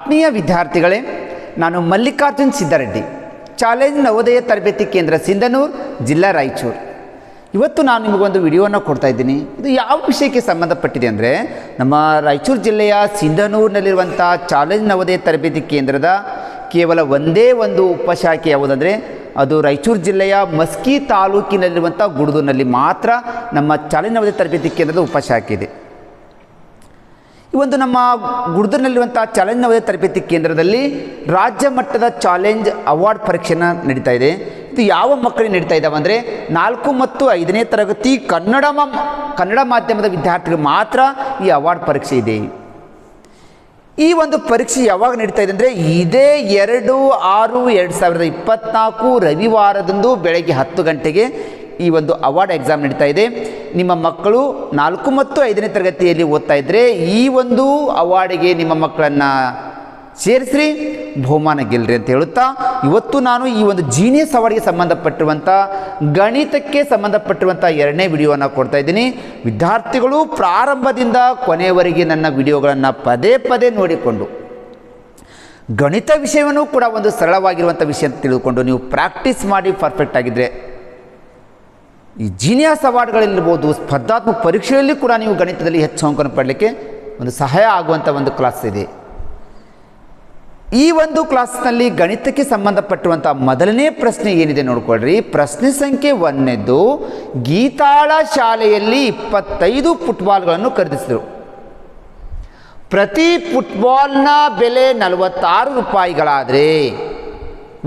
ಆತ್ಮೀಯ ವಿದ್ಯಾರ್ಥಿಗಳೇ, ನಾನು ಮಲ್ಲಿಕಾರ್ಜುನ್ ಸಿದ್ದಾರೆಡ್ಡಿ, ಚಾಲೆಂಜ್ ನವೋದಯ ತರಬೇತಿ ಕೇಂದ್ರ ಸಿಂಧನೂರು, ಜಿಲ್ಲಾ ರಾಯಚೂರು. ಇವತ್ತು ನಾನು ನಿಮಗೊಂದು ವಿಡಿಯೋನ ಕೊಡ್ತಾ ಇದ್ದೀನಿ. ಇದು ಯಾವ ವಿಷಯಕ್ಕೆ ಸಂಬಂಧಪಟ್ಟಿದೆ ಅಂದರೆ, ನಮ್ಮ ರಾಯಚೂರು ಜಿಲ್ಲೆಯ ಸಿಂಧನೂರಿನಲ್ಲಿರುವಂಥ ಚಾಲೆಂಜ್ ನವೋದಯ ತರಬೇತಿ ಕೇಂದ್ರದ ಕೇವಲ ಒಂದೇ ಒಂದು ಉಪಶಾಖೆ ಯಾವುದಂದರೆ ಅದು ರಾಯಚೂರು ಜಿಲ್ಲೆಯ ಮಸ್ಕಿ ತಾಲೂಕಿನಲ್ಲಿರುವಂಥ ಗುಡ್ದೂರಿನಲ್ಲಿ ಮಾತ್ರ ನಮ್ಮ ಚಾಲೆಂಜ್ ನವೋದಯ ತರಬೇತಿ ಕೇಂದ್ರದ ಉಪಶಾಖೆ ಇದೆ. ಈ ಒಂದು ನಮ್ಮ ಗುಡ್ದೂರಿನಲ್ಲಿರುವಂಥ ಚಾಲೆಂಜ್ ನವೋದಯ ತರಬೇತಿ ಕೇಂದ್ರದಲ್ಲಿ ರಾಜ್ಯ ಮಟ್ಟದ ಚಾಲೆಂಜ್ ಅವಾರ್ಡ್ ಪರೀಕ್ಷೆನ ನಡೀತಾ ಇದೆ. ಇದು ಯಾವ ಮಕ್ಕಳಿಗೆ ನಡೀತಾ ಇದ್ದಾವೆ ಅಂದರೆ 4 ಮತ್ತು 5ನೇ ತರಗತಿ ಕನ್ನಡ ಮಾಧ್ಯಮದ ವಿದ್ಯಾರ್ಥಿಗಳು ಮಾತ್ರ ಈ ಅವಾರ್ಡ್ ಪರೀಕ್ಷೆ ಇದೆ. ಈ ಒಂದು ಪರೀಕ್ಷೆ ಯಾವಾಗ ನಡೀತಾ ಇದೆ ಅಂದರೆ ಇದೇ 2/6/2024 ರವಿವಾರದಂದು ಬೆಳಗ್ಗೆ 10 ಗಂಟೆಗೆ ಈ ಒಂದು ಅವಾರ್ಡ್ ಎಕ್ಸಾಮ್ ನಡೀತಾ ಇದೆ. ನಿಮ್ಮ ಮಕ್ಕಳು 4 ಮತ್ತು 5ನೇ ತರಗತಿಯಲ್ಲಿ ಓದ್ತಾ ಇದ್ದರೆ ಈ ಒಂದು ಅವಾರ್ಡಿಗೆ ನಿಮ್ಮ ಮಕ್ಕಳನ್ನು ಸೇರಿಸ್ರಿ, ಬಹುಮಾನ ಗೆಲ್ಲರಿ ಅಂತ ಹೇಳುತ್ತಾ ಇವತ್ತು ನಾನು ಈ ಒಂದು ಜೀನಿಯಸ್ ಅವಾರ್ಡ್ಗೆ ಸಂಬಂಧಪಟ್ಟಿರುವಂಥ ಗಣಿತಕ್ಕೆ ಸಂಬಂಧಪಟ್ಟಿರುವಂಥ 2ನೇ ವಿಡಿಯೋವನ್ನು ಕೊಡ್ತಾ ಇದ್ದೀನಿ. ವಿದ್ಯಾರ್ಥಿಗಳು ಪ್ರಾರಂಭದಿಂದ ಕೊನೆಯವರೆಗೆ ನನ್ನ ವಿಡಿಯೋಗಳನ್ನು ಪದೇ ಪದೇ ನೋಡಿಕೊಂಡು ಗಣಿತ ವಿಷಯವನ್ನು ಕೂಡ ಒಂದು ಸರಳವಾಗಿರುವಂಥ ವಿಷಯ ಅಂತ ತಿಳಿದುಕೊಂಡು ನೀವು ಪ್ರಾಕ್ಟೀಸ್ ಮಾಡಿ ಪರ್ಫೆಕ್ಟ್ ಆಗಿದ್ದರೆ ಈ ಜೀನಿಯಸ್ ಅವಾರ್ಡ್ಗಳಿರ್ಬೋದು, ಸ್ಪರ್ಧಾತ್ಮಕ ಪರೀಕ್ಷೆಯಲ್ಲಿ ಕೂಡ ನೀವು ಗಣಿತದಲ್ಲಿ ಹೆಚ್ಚು ಅಂಕವನ್ನು ಪಡಲಿಕ್ಕೆ ಒಂದು ಸಹಾಯ ಆಗುವಂಥ ಒಂದು ಕ್ಲಾಸ್ ಇದೆ. ಈ ಒಂದು ಕ್ಲಾಸ್ನಲ್ಲಿ ಗಣಿತಕ್ಕೆ ಸಂಬಂಧಪಟ್ಟುವಂಥ ಮೊದಲನೇ ಪ್ರಶ್ನೆ ಏನಿದೆ ನೋಡ್ಕೊಳ್ರಿ. ಪ್ರಶ್ನೆ ಸಂಖ್ಯೆ 1ನೇದು, ಗೀತಾಳ ಶಾಲೆಯಲ್ಲಿ 25 ಫುಟ್ಬಾಲ್ಗಳನ್ನು ಖರೀದಿಸಿದರು. ಪ್ರತಿ ಫುಟ್ಬಾಲ್ನ ಬೆಲೆ 46 ರೂಪಾಯಿಗಳಾದರೆ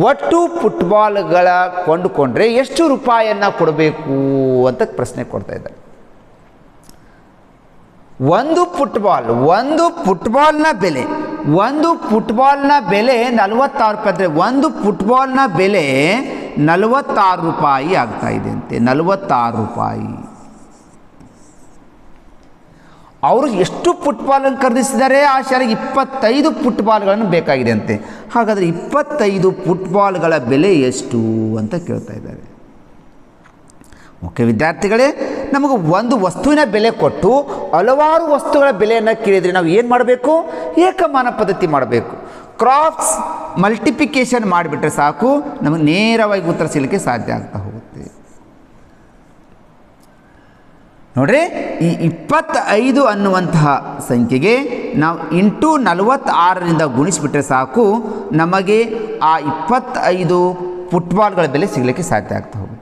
ಒಟ್ಟು ಫುಟ್ಬಾಲ್ಗಳ ಕೊಂಡುಕೊಂಡ್ರೆ ಎಷ್ಟು ರೂಪಾಯಿಯನ್ನು ಕೊಡಬೇಕು ಅಂತ ಪ್ರಶ್ನೆ ಕೊಡ್ತಾ ಇದ್ದಾರೆ. ಒಂದು ಫುಟ್ಬಾಲ್ನ ಬೆಲೆ 46 ರೂಪಾಯಿ ಅಂದರೆ ಒಂದು ಫುಟ್ಬಾಲ್ನ ಬೆಲೆ 46 ರೂಪಾಯಿ ಆಗ್ತಾ ಇದೆ ಅಂತೆ. 46 ರೂಪಾಯಿ. ಅವರು ಎಷ್ಟು ಫುಟ್ಬಾಲನ್ನು ಖರೀದಿಸಿದ್ದಾರೆ? ಆ ಶಾಲೆಗೆ 25 ಫುಟ್ಬಾಲ್ಗಳನ್ನು ಬೇಕಾಗಿದೆ ಅಂತೆ. ಹಾಗಾದರೆ 25 ಫುಟ್ಬಾಲ್ಗಳ ಬೆಲೆ ಎಷ್ಟು ಅಂತ ಕೇಳ್ತಾ ಇದ್ದಾರೆ. ಓಕೆ ವಿದ್ಯಾರ್ಥಿಗಳೇ, ನಮಗೆ ಒಂದು ವಸ್ತುವಿನ ಬೆಲೆ ಕೊಟ್ಟು ಹಲವಾರು ವಸ್ತುಗಳ ಬೆಲೆಯನ್ನು ಕೇಳಿದರೆ ನಾವು ಏನು ಮಾಡಬೇಕು? ಏಕಮಾನ ಪದ್ಧತಿ ಮಾಡಬೇಕು. ಕ್ರಾಸ್ ಮಲ್ಟಿಪ್ಲಿಕೇಶನ್ ಮಾಡಿಬಿಟ್ರೆ ಸಾಕು, ನಮಗೆ ನೇರವಾಗಿ ಉತ್ತರ ಸಿಗಲಿಕ್ಕೆ ಸಾಧ್ಯ ಆಗ್ತಾ ಹೋಗುತ್ತೆ. ನೋಡ್ರಿ, ಈ 25 ಅನ್ನುವಂತಹ ಸಂಖ್ಯೆಗೆ ನಾವು ಇಂಟು 46ರಿಂದ ಗುಣಿಸಿಬಿಟ್ರೆ ಸಾಕು, ನಮಗೆ ಆ 25 ಫುಟ್ಬಾಲ್ಗಳ ಬೆಲೆ ಸಿಗಲಿಕ್ಕೆ ಸಾಧ್ಯ ಆಗ್ತಾ ಹೋಗುತ್ತೆ.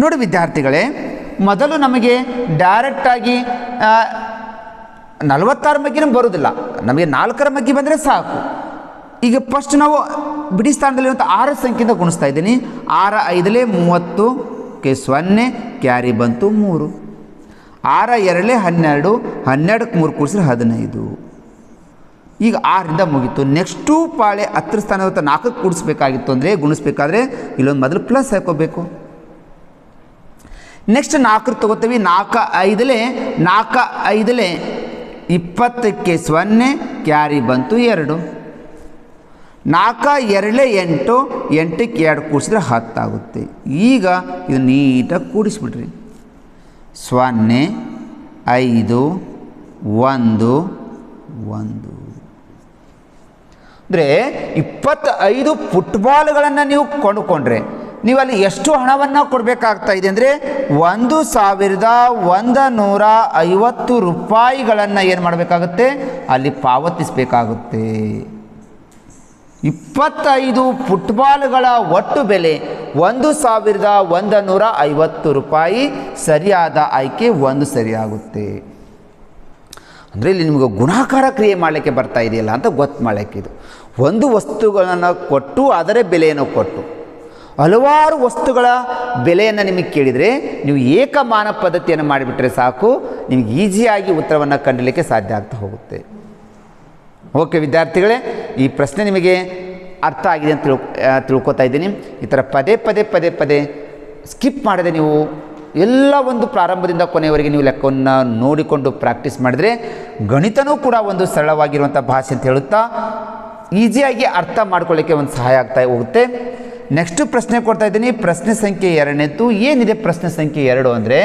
ನೋಡಿ ವಿದ್ಯಾರ್ಥಿಗಳೇ, ಮೊದಲು ನಮಗೆ ಡೈರೆಕ್ಟಾಗಿ 46 ಮಗ್ಗಿನೂ ಬರೋದಿಲ್ಲ, ನಮಗೆ 4ರ ಮಗ್ಗಿ ಬಂದರೆ ಸಾಕು. ಈಗ ಫಸ್ಟ್ ನಾವು ಬಿಡಿ ಸ್ಥಾನದಲ್ಲಿರುವಂಥ 6 ಸಂಖ್ಯೆಯಿಂದ ಗುಣಿಸ್ತಾ ಇದ್ದೀನಿ. 6 5 30 0 ಕ್ಯಾರಿ ಬಂತು 3. 6 2 12 12ಕ್ಕೆ 3 ಕೂಡಿಸಿದ್ರೆ 15. ಈಗ 6ರಿಂದ ಮುಗೀತು. ನೆಕ್ಸ್ಟು ಪಾಳೆ 10 ಸ್ಥಾನ 4ಕ್ಕೆ ಕೂಡಿಸ್ಬೇಕಾಗಿತ್ತು ಅಂದರೆ ಗುಣಿಸ್ಬೇಕಾದ್ರೆ ಇಲ್ಲೊಂದು ಮೊದಲು ಪ್ಲಸ್ ಹಾಕೋಬೇಕು. ನೆಕ್ಸ್ಟ್ 4 ತಗೋತೀವಿ. 4 5 20ಕ್ಕೆ 0 ಕ್ಯಾರಿ ಬಂತು 2. 4 2 8 8ಕ್ಕೆ 2 ಕೂಡಿಸಿದ್ರೆ 10 ಆಗುತ್ತೆ. ಈಗ ಇದು ನೀಟಾಗಿ ಕೂಡಿಸ್ಬಿಡ್ರಿ. 0 5 1 1 ಅಂದರೆ 25 ಫುಟ್ಬಾಲ್ಗಳನ್ನು ನೀವು ಕೊಂಡುಕೊಂಡ್ರೆ ನೀವು ಅಲ್ಲಿ ಎಷ್ಟು ಹಣವನ್ನು ಕೊಡಬೇಕಾಗ್ತಾ ಇದೆ ಅಂದರೆ 1150 ರೂಪಾಯಿಗಳನ್ನು ಏನು ಮಾಡಬೇಕಾಗುತ್ತೆ? ಅಲ್ಲಿ ಪಾವತಿಸಬೇಕಾಗುತ್ತೆ. 25 ಫುಟ್ಬಾಲ್ಗಳ ಒಟ್ಟು ಬೆಲೆ 1150 ರೂಪಾಯಿ. ಸರಿಯಾದ ಆಯ್ಕೆ 1 ಸರಿಯಾಗುತ್ತೆ. ಅಂದರೆ ಇಲ್ಲಿ ನಿಮಗೆ ಗುಣಾಕಾರ ಕ್ರಿಯೆ ಮಾಡಲಿಕ್ಕೆ ಬರ್ತಾ ಇದೆಯಲ್ಲ ಅಂತ ಗೊತ್ತು ಮಾಡಲಿಕ್ಕೆ. ಇದು ಒಂದು ವಸ್ತುಗಳನ್ನು ಕೊಟ್ಟು ಅದರ ಬೆಲೆಯನ್ನು ಕೊಟ್ಟು ಹಲವಾರು ವಸ್ತುಗಳ ಬೆಲೆಯನ್ನು ನಿಮಗೆ ಕೇಳಿದರೆ ನೀವು ಏಕಮಾನ ಪದ್ಧತಿಯನ್ನು ಮಾಡಿಬಿಟ್ರೆ ಸಾಕು, ನಿಮಗೆ ಈಸಿಯಾಗಿ ಉತ್ತರವನ್ನು ಕಂಡಲಿಕ್ಕೆ ಸಾಧ್ಯ ಆಗ್ತಾ ಹೋಗುತ್ತೆ. ಓಕೆ ವಿದ್ಯಾರ್ಥಿಗಳೇ, ಈ ಪ್ರಶ್ನೆ ನಿಮಗೆ ಅರ್ಥ ಆಗಿದೆ ಅಂತ ತಿಳ್ಕೊತಾ ಇದ್ದೀನಿ. ಈ ಥರ ಪದೇ ಸ್ಕಿಪ್ ಮಾಡದೆ ನೀವು ಎಲ್ಲ ಒಂದು ಪ್ರಾರಂಭದಿಂದ ಕೊನೆಯವರೆಗೆ ನೀವು ಲೆಕ್ಕವನ್ನು ನೋಡಿಕೊಂಡು ಪ್ರಾಕ್ಟೀಸ್ ಮಾಡಿದರೆ ಗಣಿತನೂ ಕೂಡ ಒಂದು ಸರಳವಾಗಿರುವಂಥ ಭಾಷೆ ಅಂತ ಹೇಳುತ್ತಾ ಈಸಿಯಾಗಿ ಅರ್ಥ ಮಾಡ್ಕೊಳ್ಳಿಕ್ಕೆ ಒಂದು ಸಹಾಯ ಆಗ್ತಾ ಹೋಗುತ್ತೆ. ನೆಕ್ಸ್ಟ್ ಪ್ರಶ್ನೆ ಕೊಡ್ತಾ ಇದ್ದೀನಿ. ಪ್ರಶ್ನೆ ಸಂಖ್ಯೆ 2ನೇದು ಏನಿದೆ? ಪ್ರಶ್ನೆ ಸಂಖ್ಯೆ 2 ಅಂದರೆ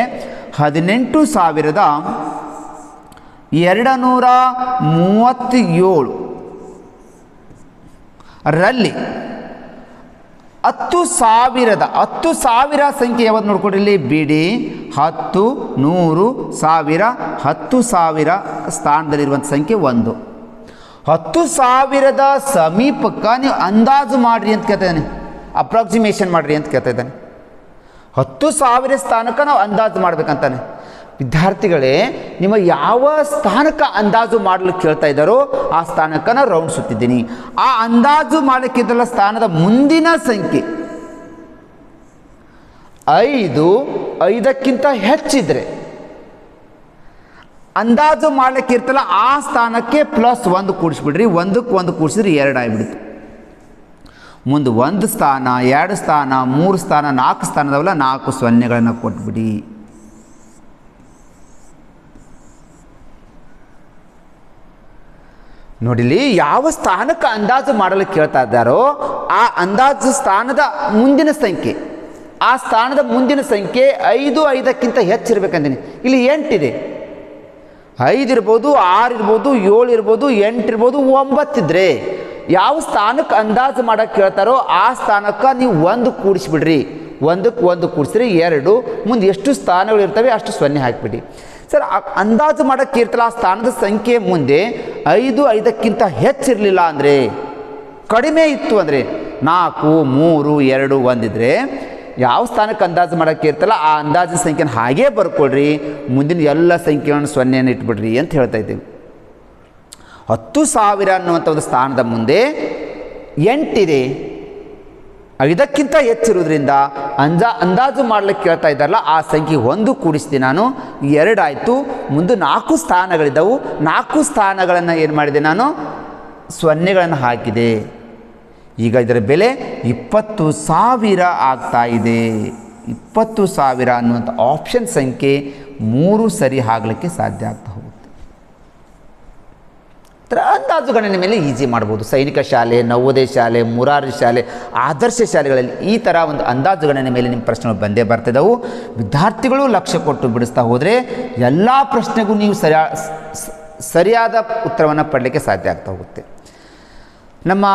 18,700 237 ರಲ್ಲಿ 10,000 ಸಂಖ್ಯೆ ಯಾವುದು ನೋಡ್ಕೊಡ್ರಿ ಇಲ್ಲಿ ಬಿಡಿ 10 100 1000 10,000 ಸ್ಥಾನದಲ್ಲಿರುವಂಥ ಸಂಖ್ಯೆ 1. 10,000 ಸಮೀಪಕ್ಕೆ ನೀವು ಅಂದಾಜು ಮಾಡಿರಿ ಅಂತ ಕೇಳ್ತಾ ಇದ್ದಾನೆ, ಅಪ್ರಾಕ್ಸಿಮೇಷನ್ ಮಾಡಿರಿ ಅಂತ ಕೇಳ್ತಾ ಇದ್ದಾನೆ. 10,000 ಸ್ಥಾನಕ್ಕೆ ನಾವು ಅಂದಾಜು ಮಾಡ್ಬೇಕಂತಾನೆ. ವಿದ್ಯಾರ್ಥಿಗಳೇ, ನಿಮ್ಮ ಯಾವ ಸ್ಥಾನಕ್ಕೆ ಅಂದಾಜು ಮಾಡಲು ಕೇಳ್ತಾ ಇದ್ದಾರೋ ಆ ಸ್ಥಾನಕ್ಕೆ ನಾನು ರೌಂಡ್ ಸುತ್ತಿದ್ದೀನಿ. ಆ ಅಂದಾಜು ಮಾಡಲಿಕ್ಕಿದ್ದಲ್ಲ ಸ್ಥಾನದ ಮುಂದಿನ ಸಂಖ್ಯೆ 5ಕ್ಕಿಂತ ಹೆಚ್ಚಿದ್ರೆ ಅಂದಾಜು ಮಾಡಲಿಕ್ಕೆ ಇರ್ತಲ್ಲ ಆ ಸ್ಥಾನಕ್ಕೆ +1 ಕೂಡಿಸ್ಬಿಡ್ರಿ. 1ಕ್ಕೆ 1 ಕೂಡಿಸಿದ್ರೆ 2 ಆಗಿಬಿಡುತ್ತೆ. ಮುಂದೆ 1 ಸ್ಥಾನ 2 ಸ್ಥಾನ 3 ಸ್ಥಾನ 4 ಸ್ಥಾನದವಲ್ಲ 4 ಸೊನ್ನೆಗಳನ್ನು ಕೊಟ್ಬಿಡಿ. ನೋಡಿಲಿ, ಯಾವ ಸ್ಥಾನಕ್ಕೆ ಅಂದಾಜು ಮಾಡಲು ಕೇಳ್ತಾ ಇದ್ದಾರೋ ಆ ಅಂದಾಜು ಸ್ಥಾನದ ಮುಂದಿನ ಸಂಖ್ಯೆ, ಆ ಸ್ಥಾನದ ಮುಂದಿನ ಸಂಖ್ಯೆ 5ಕ್ಕಿಂತ ಹೆಚ್ಚಿರ್ಬೇಕಂತೀನಿ. ಇಲ್ಲಿ 8 ಇದೆ, 5 ಇರ್ಬೋದು, 6 ಇರ್ಬೋದು, 7 ಇರ್ಬೋದು, 8 ಇರ್ಬೋದು, 9 ಇದ್ರೆ ಯಾವ ಸ್ಥಾನಕ್ಕೆ ಅಂದಾಜು ಮಾಡೋಕ್ಕೆ ಕೇಳ್ತಾರೋ ಆ ಸ್ಥಾನಕ್ಕೆ ನೀವು 1 ಕೂಡಿಸ್ಬಿಡ್ರಿ. 1ಕ್ಕೆ 1 ಕೂಡಿಸ್ರಿ 2, ಮುಂದೆ ಎಷ್ಟು ಸ್ಥಾನಗಳು ಇರ್ತವೆ ಅಷ್ಟು ಸೊನ್ನೆ ಹಾಕಿಬಿಡಿ. ಸರ್, ಅಂದಾಜು ಮಾಡೋಕ್ಕೆ ಇರ್ತಲ್ಲ ಆ ಸ್ಥಾನದ ಸಂಖ್ಯೆ ಮುಂದೆ 5ಕ್ಕಿಂತ ಹೆಚ್ಚಿರಲಿಲ್ಲ ಅಂದರೆ, ಕಡಿಮೆ ಇತ್ತು ಅಂದರೆ 4 3 2 1 ಇದ್ದರೆ ಯಾವ ಸ್ಥಾನಕ್ಕೆ ಅಂದಾಜು ಮಾಡೋಕ್ಕೆ ಇರ್ತಲ್ಲ ಆ ಅಂದಾಜಿನ ಸಂಖ್ಯೆನ ಹಾಗೇ ಬರ್ಕೊಳ್ರಿ, ಮುಂದಿನ ಎಲ್ಲ ಸಂಖ್ಯೆಗಳನ್ನು ಸೊನ್ನೆಯನ್ನು ಇಟ್ಬಿಡ್ರಿ ಅಂತ ಹೇಳ್ತಾ ಇದ್ದೀವಿ. 10,000 ಅನ್ನುವಂಥ ಒಂದು ಸ್ಥಾನದ ಮುಂದೆ 8 ಇದೆ, 5ಕ್ಕಿಂತ ಹೆಚ್ಚಿರೋದ್ರಿಂದ ಅಂದಾಜು ಮಾಡ್ಲಿಕ್ಕೆ ಕೇಳ್ತಾ ಇದ್ದಾರಲ್ಲ ಆ ಸಂಖ್ಯೆ 1 ಕೂಡಿಸ್ತೀನಿ ನಾನು, 2 ಆಯಿತು. ಮುಂದೆ 4 ಸ್ಥಾನಗಳಿದ್ದವು, 4 ಸ್ಥಾನಗಳನ್ನು ಏನು ಮಾಡಿದೆ ನಾನು, ಸೊನ್ನೆಗಳನ್ನು ಹಾಕಿದೆ. ಈಗ ಇದರ ಬೆಲೆ 20,000 ಆಗ್ತಾ ಇದೆ. 20,000 ಅನ್ನುವಂಥ ಆಪ್ಷನ್ ಸಂಖ್ಯೆ 3 ಸರಿ ಆಗಲಿಕ್ಕೆ ಸಾಧ್ಯ ಆಗ್ತಾ ಹೋಗುತ್ತೆ. ಅಂದಾಜು ಗಣನೆ ಮೇಲೆ ಈಸಿ ಮಾಡ್ಬೋದು. ಸೈನಿಕ ಶಾಲೆ, ನವೋದಯ ಶಾಲೆ, ಮುರಾರಿ ಶಾಲೆ, ಆದರ್ಶ ಶಾಲೆಗಳಲ್ಲಿ ಈ ಥರ ಒಂದು ಅಂದಾಜು ಗಣನೆ ಮೇಲೆ ನಿಮ್ಮ ಪ್ರಶ್ನೆಗಳು ಬಂದೇ ಬರ್ತಿದ್ದವು. ವಿದ್ಯಾರ್ಥಿಗಳು ಲಕ್ಷ್ಯ ಕೊಟ್ಟು ಬಿಡಿಸ್ತಾ ಹೋದರೆ ಎಲ್ಲ ಪ್ರಶ್ನೆಗೂ ನೀವು ಸರಿಯಾದ ಉತ್ತರವನ್ನು ಪಡಲಿಕ್ಕೆ ಸಾಧ್ಯ ಆಗ್ತಾ ಹೋಗುತ್ತೆ. ನಮ್ಮ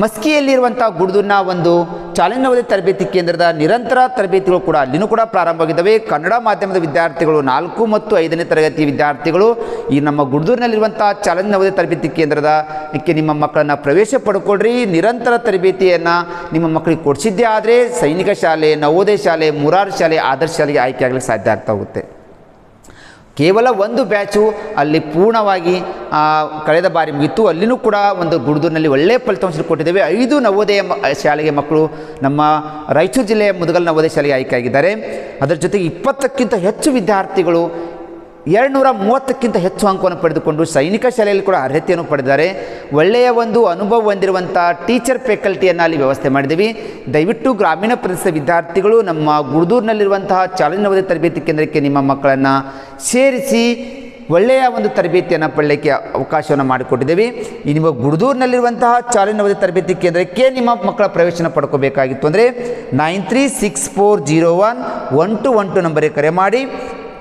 ಮಸ್ಕಿಯಲ್ಲಿರುವಂಥ ಗುಡ್ದೂರಿನ ಒಂದು ಚಾಲೆಂಜ್ ನವೋದಯ ತರಬೇತಿ ಕೇಂದ್ರದ ನಿರಂತರ ತರಬೇತಿಗಳು ಕೂಡ ಅಲ್ಲಿನೂ ಕೂಡ ಪ್ರಾರಂಭವಾಗಿದ್ದಾವೆ. ಕನ್ನಡ ಮಾಧ್ಯಮದ ವಿದ್ಯಾರ್ಥಿಗಳು 4 ಮತ್ತು 5ನೇ ತರಗತಿ ವಿದ್ಯಾರ್ಥಿಗಳು ಈ ನಮ್ಮ ಗುಡ್ದೂರಿನಲ್ಲಿರುವಂಥ ಚಾಲೆಂಜ್ ನವೋದಯ ತರಬೇತಿ ಕೇಂದ್ರದಕ್ಕೆ ನಿಮ್ಮ ಮಕ್ಕಳನ್ನು ಪ್ರವೇಶ ಪಡ್ಕೊಳ್ರಿ. ನಿರಂತರ ತರಬೇತಿಯನ್ನು ನಿಮ್ಮ ಮಕ್ಕಳಿಗೆ ಕೊಡಿಸಿದ್ದೇ ಆದರೆ ಸೈನಿಕ ಶಾಲೆ, ನವೋದಯ ಶಾಲೆ, ಮುರಾರಿ ಶಾಲೆ, ಆದರ್ಶ ಶಾಲೆಗೆ ಆಯ್ಕೆ ಆಗಲಿಕ್ಕೆ ಸಾಧ್ಯ ಆಗ್ತಾ ಹೋಗುತ್ತೆ. ಕೇವಲ ಒಂದು ಬ್ಯಾಚು ಅಲ್ಲಿ ಪೂರ್ಣವಾಗಿ ಕಳೆದ ಬಾರಿ ಮುಗಿತು. ಅಲ್ಲಿನೂ ಕೂಡ ಒಂದು ಗುಡ್ದೂರಿನಲ್ಲಿ ಒಳ್ಳೆಯ ಫಲಿತಾಂಶ ಕೊಟ್ಟಿದ್ದೇವೆ. 5 ನವೋದಯ ಶಾಲೆಗೆ ಮಕ್ಕಳು ನಮ್ಮ ರಾಯಚೂರು ಜಿಲ್ಲೆಯ ಮುದಗಲ್ ನವೋದಯ ಶಾಲೆಗೆ ಆಯ್ಕೆಯಾಗಿದ್ದಾರೆ. ಅದರ ಜೊತೆಗೆ 20ಕ್ಕಿಂತ ಹೆಚ್ಚು ವಿದ್ಯಾರ್ಥಿಗಳು 230ಕ್ಕಿಂತ ಹೆಚ್ಚು ಅಂಕವನ್ನು ಪಡೆದುಕೊಂಡು ಸೈನಿಕ ಶಾಲೆಯಲ್ಲಿ ಕೂಡ ಅರ್ಹತೆಯನ್ನು ಪಡೆದಿದ್ದಾರೆ. ಒಳ್ಳೆಯ ಒಂದು ಅನುಭವ ಹೊಂದಿರುವಂಥ ಟೀಚರ್ ಫ್ಯಾಕಲ್ಟಿಯನ್ನು ಅಲ್ಲಿ ವ್ಯವಸ್ಥೆ ಮಾಡಿದ್ದೀವಿ. ದಯವಿಟ್ಟು ಗ್ರಾಮೀಣ ಪ್ರದೇಶದ ವಿದ್ಯಾರ್ಥಿಗಳು ನಮ್ಮ ಗುಡ್ದೂರಿನಲ್ಲಿರುವಂತಹ ಚಾಲೆಂಜ್ ನವೋದಯ ತರಬೇತಿ ಕೇಂದ್ರಕ್ಕೆ ನಿಮ್ಮ ಮಕ್ಕಳನ್ನು ಸೇರಿಸಿ ಒಳ್ಳೆಯ ಒಂದು ತರಬೇತಿಯನ್ನು ಪಡೆಯಲಿಕ್ಕೆ ಅವಕಾಶವನ್ನು ಮಾಡಿಕೊಟ್ಟಿದ್ದೇವೆ. ಈ ನಿಮ್ಮ ಗುಡ್ದೂರಿನಲ್ಲಿರುವಂತಹ ಚಾಲೆಂಜ್ ನವೋದಯ ತರಬೇತಿ ಕೇಂದ್ರಕ್ಕೆ ನಿಮ್ಮ ಮಕ್ಕಳ ಪ್ರವೇಶನ ಪಡ್ಕೋಬೇಕಾಗಿತ್ತು ಅಂದರೆ 9364011212 ನಂಬರಿಗೆ ಕರೆ ಮಾಡಿ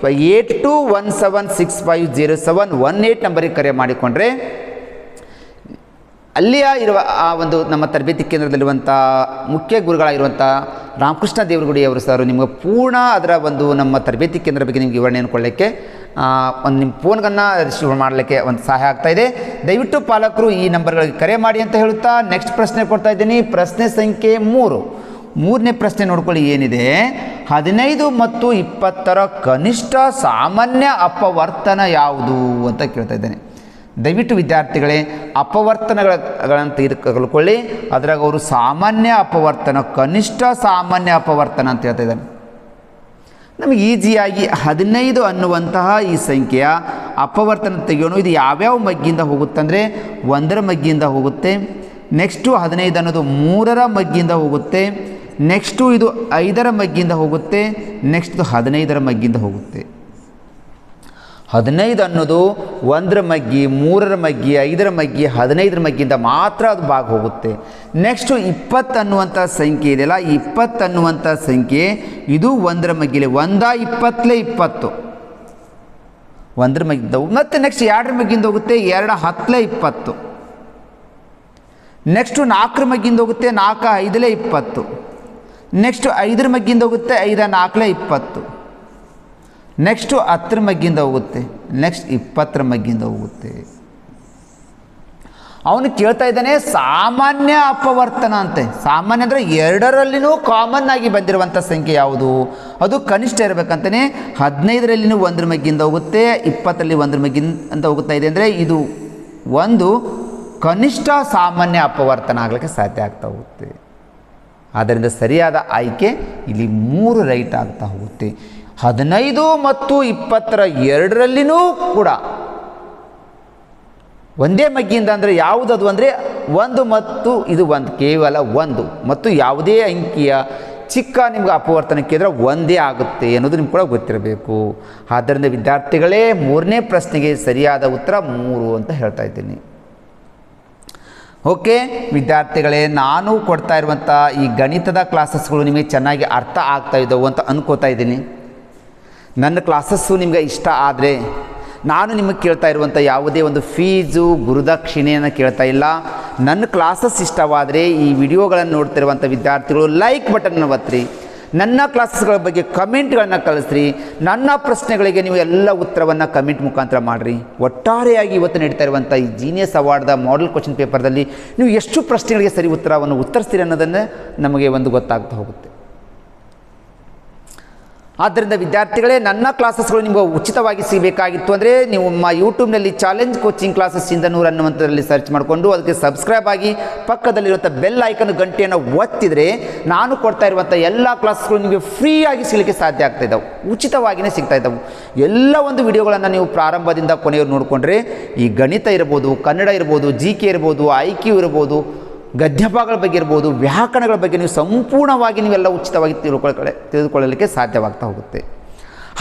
8217650718 ನಂಬರಿಗೆ ಕರೆ ಮಾಡಿಕೊಂಡ್ರೆ ಅಲ್ಲಿಯ ಇರುವ ಆ ಒಂದು ನಮ್ಮ ತರಬೇತಿ ಕೇಂದ್ರದಲ್ಲಿರುವಂಥ ಮುಖ್ಯ ಗುರುಗಳಾಗಿರುವಂಥ ರಾಮಕೃಷ್ಣ ದೇವರಗುಡಿ ಅವರು ಸರ್ ನಿಮಗೆ ಪೂರ್ಣ ಅದರ ಒಂದು ನಮ್ಮ ತರಬೇತಿ ಕೇಂದ್ರ ಬಗ್ಗೆ ನಿಮಗೆ ವಿವರಣೆಯನ್ನು ಕೊಡಲಿಕ್ಕೆ ಒಂದು ನಿಮ್ಮ ಫೋನ್ಗನ್ನು ರಿಸೀವ್ ಮಾಡಲಿಕ್ಕೆ ಒಂದು ಸಹಾಯ ಆಗ್ತಾಯಿದೆ. ದಯವಿಟ್ಟು ಪಾಲಕರು ಈ ನಂಬರ್ಗಳಿಗೆ ಕರೆ ಮಾಡಿ ಅಂತ ಹೇಳುತ್ತಾ ನೆಕ್ಸ್ಟ್ ಪ್ರಶ್ನೆ ಕೊಡ್ತಾ ಇದ್ದೀನಿ. ಪ್ರಶ್ನೆ ಸಂಖ್ಯೆ 3ನೇ ಪ್ರಶ್ನೆ ನೋಡ್ಕೊಳ್ಳಿ ಏನಿದೆ. 15 ಮತ್ತು 20ರ ಕನಿಷ್ಠ ಸಾಮಾನ್ಯ ಅಪವರ್ತನ ಯಾವುದು ಅಂತ ಕೇಳ್ತಾ ಇದ್ದೇನೆ. ದಯವಿಟ್ಟು ವಿದ್ಯಾರ್ಥಿಗಳೇ ಅಪವರ್ತನಗಳನ್ನು ತೆಗೆದುಕೊಳ್ಳಿ. ಅದರಾಗ ಅವರು ಸಾಮಾನ್ಯ ಅಪವರ್ತನ, ಕನಿಷ್ಠ ಸಾಮಾನ್ಯ ಅಪವರ್ತನ ಅಂತ ಹೇಳ್ತಾ ಇದ್ದಾನೆ. ನಮಗೆ ಈಸಿಯಾಗಿ 15 ಅನ್ನುವಂತಹ ಈ ಸಂಖ್ಯೆಯ ಅಪವರ್ತನ ತೆಗೆಯೋಣ. ಇದು ಯಾವ್ಯಾವ ಮಗ್ಗಿಂದ ಹೋಗುತ್ತೆ ಅಂದರೆ 1ರ ಮಗ್ಗಿಂದ ಹೋಗುತ್ತೆ. ನೆಕ್ಸ್ಟು 15 ಅನ್ನೋದು 3ರ ಮಗ್ಗಿಂದ ಹೋಗುತ್ತೆ. ನೆಕ್ಸ್ಟು ಇದು 5ರ ಮಗ್ಗಿಂದ ಹೋಗುತ್ತೆ. ನೆಕ್ಸ್ಟ್ 15ರ ಮಗ್ಗಿಂದ ಹೋಗುತ್ತೆ. 15 ಅನ್ನೋದು 1ರ ಮಗ್ಗಿ, 3ರ ಮಗ್ಗಿ, 5ರ ಮಗ್ಗಿ, 15ರ ಮಗ್ಗಿಯಿಂದ ಮಾತ್ರ ಅದು ಭಾಗ ಹೋಗುತ್ತೆ. ನೆಕ್ಸ್ಟು 20 ಅನ್ನುವಂಥ ಸಂಖ್ಯೆ ಇದೆಯಲ್ಲ, 20 ಅನ್ನುವಂಥ ಸಂಖ್ಯೆ ಇದು 1ರ ಮಗ್ಗಿಲೆ 1 20 20 ಒಂದರ ಮಗ್ಗಿಂದ ಮತ್ತು ನೆಕ್ಸ್ಟ್ 2ರ ಮಗ್ಗಿಂದ ಹೋಗುತ್ತೆ 2 10 20. ನೆಕ್ಸ್ಟು 4ರ ಮಗ್ಗಿಂದ ಹೋಗುತ್ತೆ 4 5 20. ನೆಕ್ಸ್ಟು 5ರ ಮಗ್ಗಿಂದ ಹೋಗುತ್ತೆ 5 4 20. ನೆಕ್ಸ್ಟು 10ರ ಮಗ್ಗಿಂದ ಹೋಗುತ್ತೆ. ನೆಕ್ಸ್ಟ್ 20ರ ಮಗ್ಗಿಂದ ಹೋಗುತ್ತೆ. ಅವನು ಕೇಳ್ತಾ ಇದ್ದಾನೆ ಸಾಮಾನ್ಯ ಅಪವರ್ತನ ಅಂತೆ. ಸಾಮಾನ್ಯ ಅಂದರೆ 2ರಲ್ಲಿನೂ ಕಾಮನ್ ಆಗಿ ಬಂದಿರುವಂಥ ಸಂಖ್ಯೆ ಯಾವುದು, ಅದು ಕನಿಷ್ಠ ಇರಬೇಕಂತಲೇ 15ರಲ್ಲಿನೂ 1ರ ಮಗ್ಗಿಂದ ಹೋಗುತ್ತೆ, 20ರಲ್ಲಿ 1ರ ಮಗ್ಗಿಂದ ಹೋಗ್ತಾ ಇದೆ ಅಂದರೆ ಇದು ಒಂದು ಕನಿಷ್ಠ ಸಾಮಾನ್ಯ ಅಪವರ್ತನ ಆಗಲಿಕ್ಕೆ ಸಾಧ್ಯ ಆಗ್ತಾ ಹೋಗುತ್ತೆ. ಆದ್ದರಿಂದ ಸರಿಯಾದ ಆಯ್ಕೆ ಇಲ್ಲಿ 3 ರೈಟ್ ಆಗ್ತಾ ಹೋಗುತ್ತೆ. 15 ಮತ್ತು 20ರ 2ರಲ್ಲಿನೂ ಕೂಡ ಒಂದೇ ಮಗ್ಗಿಂದ ಅಂದರೆ ಯಾವುದದು ಅಂದರೆ 1 ಮತ್ತು ಇದು 1 ಕೇವಲ 1 ಮತ್ತು ಯಾವುದೇ ಅಂಕಿಯ ಚಿಕ್ಕ ನಿಮ್ಗೆ ಅಪವರ್ತನಕ್ಕೆ ಇದ್ರೆ ಒಂದೇ ಆಗುತ್ತೆ ಅನ್ನೋದು ನಿಮ್ಗೆ ಕೂಡ ಗೊತ್ತಿರಬೇಕು. ಆದ್ದರಿಂದ ವಿದ್ಯಾರ್ಥಿಗಳೇ 3ನೇ ಪ್ರಶ್ನೆಗೆ ಸರಿಯಾದ ಉತ್ತರ 3 ಅಂತ ಹೇಳ್ತಾ ಇದ್ದೀನಿ. ಓಕೆ ವಿದ್ಯಾರ್ಥಿಗಳೇ, ನಾನು ಕೊಡ್ತಾ ಇರುವಂಥ ಈ ಗಣಿತದ ಕ್ಲಾಸಸ್ಗಳು ನಿಮಗೆ ಚೆನ್ನಾಗಿ ಅರ್ಥ ಆಗ್ತಾ ಇದ್ದವು ಅಂತ ಅನ್ಕೋತಾ ಇದ್ದೀನಿ. ನನ್ನ ಕ್ಲಾಸಸ್ಸು ನಿಮಗೆ ಇಷ್ಟ ಆದರೆ ನಾನು ನಿಮಗೆ ಕೇಳ್ತಾ ಇರುವಂಥ ಯಾವುದೇ ಒಂದು ಫೀಸು ಗುರುದಕ್ಷಿಣೆಯನ್ನು ಕೇಳ್ತಾ ಇಲ್ಲ. ನನ್ನ ಕ್ಲಾಸಸ್ ಇಷ್ಟವಾದರೆ ಈ ವಿಡಿಯೋಗಳನ್ನು ನೋಡ್ತಿರುವಂಥ ವಿದ್ಯಾರ್ಥಿಗಳು ಲೈಕ್ ಬಟನ್ನ ಒತ್ತಿರಿ, ನನ್ನ ಕ್ಲಾಸಸ್ಗಳ ಬಗ್ಗೆ ಕಮೆಂಟ್ಗಳನ್ನು ಕಳಿಸ್ರಿ, ನನ್ನ ಪ್ರಶ್ನೆಗಳಿಗೆ ನೀವು ಎಲ್ಲ ಉತ್ತರವನ್ನು ಕಮೆಂಟ್ ಮುಖಾಂತರ ಮಾಡಿರಿ. ಒಟ್ಟಾರೆಯಾಗಿ ಇವತ್ತು ನಡೀತಾ ಇರುವಂಥ ಈ ಜೀನಿಯಸ್ ಅವಾರ್ಡ್ದ ಮಾಡೆಲ್ ಕ್ವಶನ್ ಪೇಪರ್ದಲ್ಲಿ ನೀವು ಎಷ್ಟು ಪ್ರಶ್ನೆಗಳಿಗೆ ಸರಿ ಉತ್ತರವನ್ನು ಉತ್ತರಿಸ್ತೀರಿ ಅನ್ನೋದನ್ನು ನಮಗೆ ಒಂದು ಗೊತ್ತಾಗ್ತಾ ಹೋಗುತ್ತೆ. ಆದ್ದರಿಂದ ವಿದ್ಯಾರ್ಥಿಗಳೇ, ನನ್ನ ಕ್ಲಾಸಸ್ಗಳು ನಿಮಗೆ ಉಚಿತವಾಗಿ ಸಿಗಬೇಕಾಗಿತ್ತು ಅಂದರೆ ನೀವು ನಮ್ಮ ಯೂಟ್ಯೂಬ್ನಲ್ಲಿ ಚಾಲೆಂಜ್ ಕೋಚಿಂಗ್ ಕ್ಲಾಸಸ್ 100 ಅನ್ನುವಂಥದ್ರಲ್ಲಿ ಸರ್ಚ್ ಮಾಡಿಕೊಂಡು ಅದಕ್ಕೆ ಸಬ್ಸ್ಕ್ರೈಬ್ ಆಗಿ ಪಕ್ಕದಲ್ಲಿರುವಂಥ ಬೆಲ್ ಐಕನ್ ಗಂಟೆಯನ್ನು ಒತ್ತಿದರೆ ನಾನು ಕೊಡ್ತಾ ಇರುವಂಥ ಎಲ್ಲ ಕ್ಲಾಸ್ಗಳು ನಿಮಗೆ ಫ್ರೀಯಾಗಿ ಸಿಗಲಿಕ್ಕೆ ಸಾಧ್ಯ ಆಗ್ತಾ ಇದ್ದಾವೆ, ಉಚಿತವಾಗಿಯೇ ಸಿಗ್ತಾ ಇದ್ದಾವೆ. ಎಲ್ಲ ಒಂದು ವಿಡಿಯೋಗಳನ್ನು ನೀವು ಪ್ರಾರಂಭದಿಂದ ಕೊನೆಯವರು ನೋಡಿಕೊಂಡ್ರೆ ಈ ಗಣಿತ ಇರ್ಬೋದು, ಕನ್ನಡ ಇರ್ಬೋದು, GK ಇರ್ಬೋದು, IQ ಇರ್ಬೋದು, ಗದ್ಯಭಾಗಗಳ ಬಗ್ಗೆ ಇರ್ಬೋದು, ವ್ಯಾಕರಣಗಳ ಬಗ್ಗೆ ನೀವು ಸಂಪೂರ್ಣವಾಗಿ ನೀವೆಲ್ಲ ಉಚಿತವಾಗಿ ತಿಳಿದುಕೊಳ್ಳಲಿಕ್ಕೆ ಸಾಧ್ಯವಾಗ್ತಾ ಹೋಗುತ್ತೆ.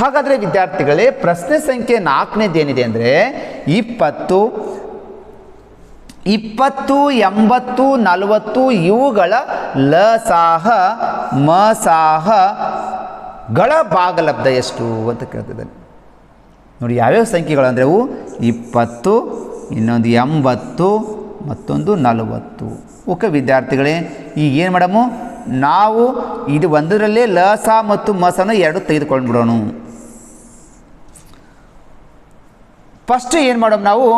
ಹಾಗಾದರೆ ವಿದ್ಯಾರ್ಥಿಗಳೇ, ಪ್ರಶ್ನೆ ಸಂಖ್ಯೆ 4ನೇದು ಏನಿದೆ ಅಂದರೆ 20, 80, 40 ಇವುಗಳ ಲಸಾಹ ಮಸಾಹಗಳ ಭಾಗಲಬ್ಧ ಎಷ್ಟು ಅಂತ ಕೇಳ್ತಿದ್ದಾನೆ. ನೋಡಿ ಯಾವ್ಯಾವ ಸಂಖ್ಯೆಗಳು ಅಂದರೆ ಅವು 20, ಇನ್ನೊಂದು 80, ಮತ್ತೊಂದು 40. ಓಕೆ ವಿದ್ಯಾರ್ಥಿಗಳೇ, ಈಗ ಏನು ಮಾಡಮು, ನಾವು ಇದು ಒಂದರಲ್ಲೇ ಲಸ ಮತ್ತು ಮಸನ 2 ತೆಗೆದುಕೊಂಡ್ಬಿಡೋಣ. ಫಸ್ಟ್ ಏನು ಮಾಡೋಣ, ನಾವು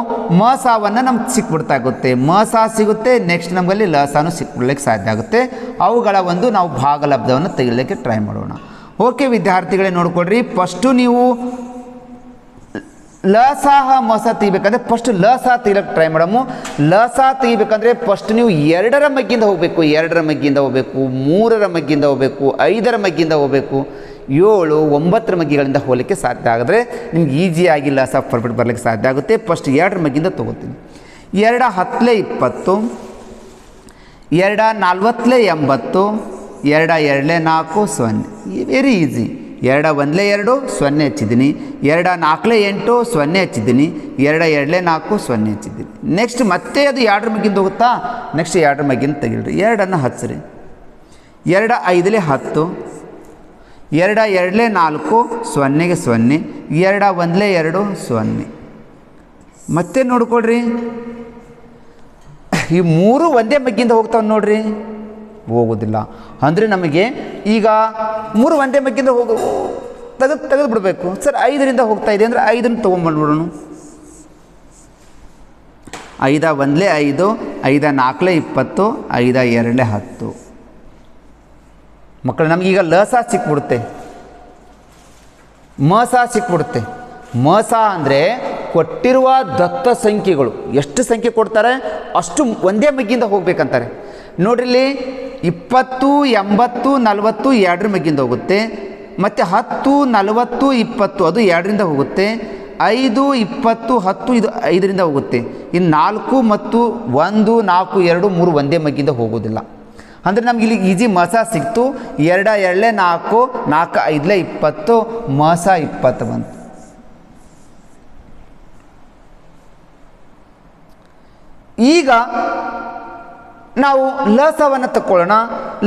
ಮಸಾವನ್ನು ನಮ್ಗೆ ಸಿಕ್ಬಿಡ್ತಾಗುತ್ತೆ, ಮಸ ಸಿಗುತ್ತೆ. ನೆಕ್ಸ್ಟ್ ನಮಗಲ್ಲಿ ಲಸಾನು ಸಿಕ್ಬಿಡ್ಲಿಕ್ಕೆ ಸಾಧ್ಯ ಆಗುತ್ತೆ. ಅವುಗಳ ಒಂದು ನಾವು ಭಾಗಲಬ್ಧವನ್ನು ತೆಗಿಲಿಕ್ಕೆ ಟ್ರೈ ಮಾಡೋಣ. ಓಕೆ ವಿದ್ಯಾರ್ಥಿಗಳೇ ನೋಡ್ಕೊಡ್ರಿ, ಫಸ್ಟು ನೀವು ಲಸಾಹ ಮಸ ತೆಗಿಬೇಕಂದ್ರೆ ಫಸ್ಟ್ ಲಸ ತೆಗಿಲಿಕ್ಕೆ ಟ್ರೈ ಮಾಡಮು. ಲಸ ತೆಗಿಬೇಕಂದ್ರೆ ಫಸ್ಟ್ ನೀವು 2ರ ಮಗ್ಗಿಂದ ಹೋಗಬೇಕು, 2ರ ಮಗ್ಗಿಂದ ಹೋಗಬೇಕು, 3ರ ಮಗ್ಗಿಂದ ಹೋಗಬೇಕು, 5ರ ಮಗ್ಗಿಂದ ಹೋಗಬೇಕು, 7, 9ರ ಮಗ್ಗಿಗಳಿಂದ ಹೋಗಲಿಕ್ಕೆ ಸಾಧ್ಯ ಆಗಿದ್ರೆ ನಿಮ್ಗೆ ಈಸಿಯಾಗಿ ಲಸ ಪರ್ಫೆಕ್ಟ್ ಬರಲಿಕ್ಕೆ ಸಾಧ್ಯ ಆಗುತ್ತೆ. ಫಸ್ಟ್ 2ರ ಮಗ್ಗಿಂದ ತೊಗೋತೀನಿ. 2 10 20, 2 40 80, 2 2 4 0. Very easy. 2 1 2 0 ಹಚ್ಚಿದ್ದೀನಿ, 2 4 8 0 ಹಚ್ಚಿದ್ದೀನಿ, 2 2 4 0 ಹಚ್ಚಿದ್ದೀನಿ. ನೆಕ್ಸ್ಟ್ ಮತ್ತೆ ಅದು 2ರ ಮಗ್ಗಿಂದ ಹೋಗುತ್ತಾ, ನೆಕ್ಸ್ಟ್ 2ರ ಮಗ್ಗಿಂದ ತೆಗಿಲ್ರಿ, 2ಅನ್ನು ಹಚ್ಚಿರಿ. 2 5 10, 2 2 4 0ಗೆ 0, 2 1 2 0. ಮತ್ತೆ ನೋಡ್ಕೊಳ್ರಿ, ಈ 3 ಒಂದೇ ಮಗ್ಗಿಂದ ಹೋಗ್ತಾವೆ ನೋಡ್ರಿ, ಹೋಗೋದಿಲ್ಲ. ಅಂದರೆ ನಮಗೆ ಈಗ 3 ಒಂದೇ ಮಗ್ಗಿಂದ ತೆಗೆದು ಬಿಡಬೇಕು. ಸರ್ 5ರಿಂದ ಹೋಗ್ತಾ ಇದೆ ಅಂದರೆ 5ನ್ನು ತೊಗೊಂಡ್ಬಂದ್ಬಿಡೋಣ. 5 1 5, 5 4 20, 5 2 10. ಮಕ್ಕಳು ನಮಗೀಗ ಲಸ ಸಿಕ್ಬಿಡುತ್ತೆ, ಮಸ ಸಿಕ್ಬಿಡುತ್ತೆ. ಮಸ ಅಂದರೆ ಕೊಟ್ಟಿರುವ ದತ್ತ ಸಂಖ್ಯೆಗಳು ಎಷ್ಟು ಸಂಖ್ಯೆ ಕೊಡ್ತಾರೆ ಅಷ್ಟು ಒಂದೇ ಮಗ್ಗಿಂದ ಹೋಗ್ಬೇಕಂತಾರೆ. ನೋಡ್ರಿಲ್ಲಿ 20, 80, 40 2ರ ಮಗ್ಗಿಂದ ಹೋಗುತ್ತೆ. ಮತ್ತು 10, 40, 20 ಅದು 2ರಿಂದ ಹೋಗುತ್ತೆ. 5, 20, 10 ಇದು 5ರಿಂದ ಹೋಗುತ್ತೆ. ಇನ್ನು 4 ಮತ್ತು 1, 4, 2, 3 ಒಂದೇ ಮಗ್ಗಿಂದ ಹೋಗೋದಿಲ್ಲ. ಅಂದರೆ ನಮ್ಗೆ ಇಲ್ಲಿ ಈಜಿ ಮಸ ಸಿಕ್ತು. 2 2 4, 4 5 20, ಮಸ 20 ಬಂತು. ಈಗ ನಾವು ಲಸವನ್ನು ತಗೊಳ್ಳೋಣ.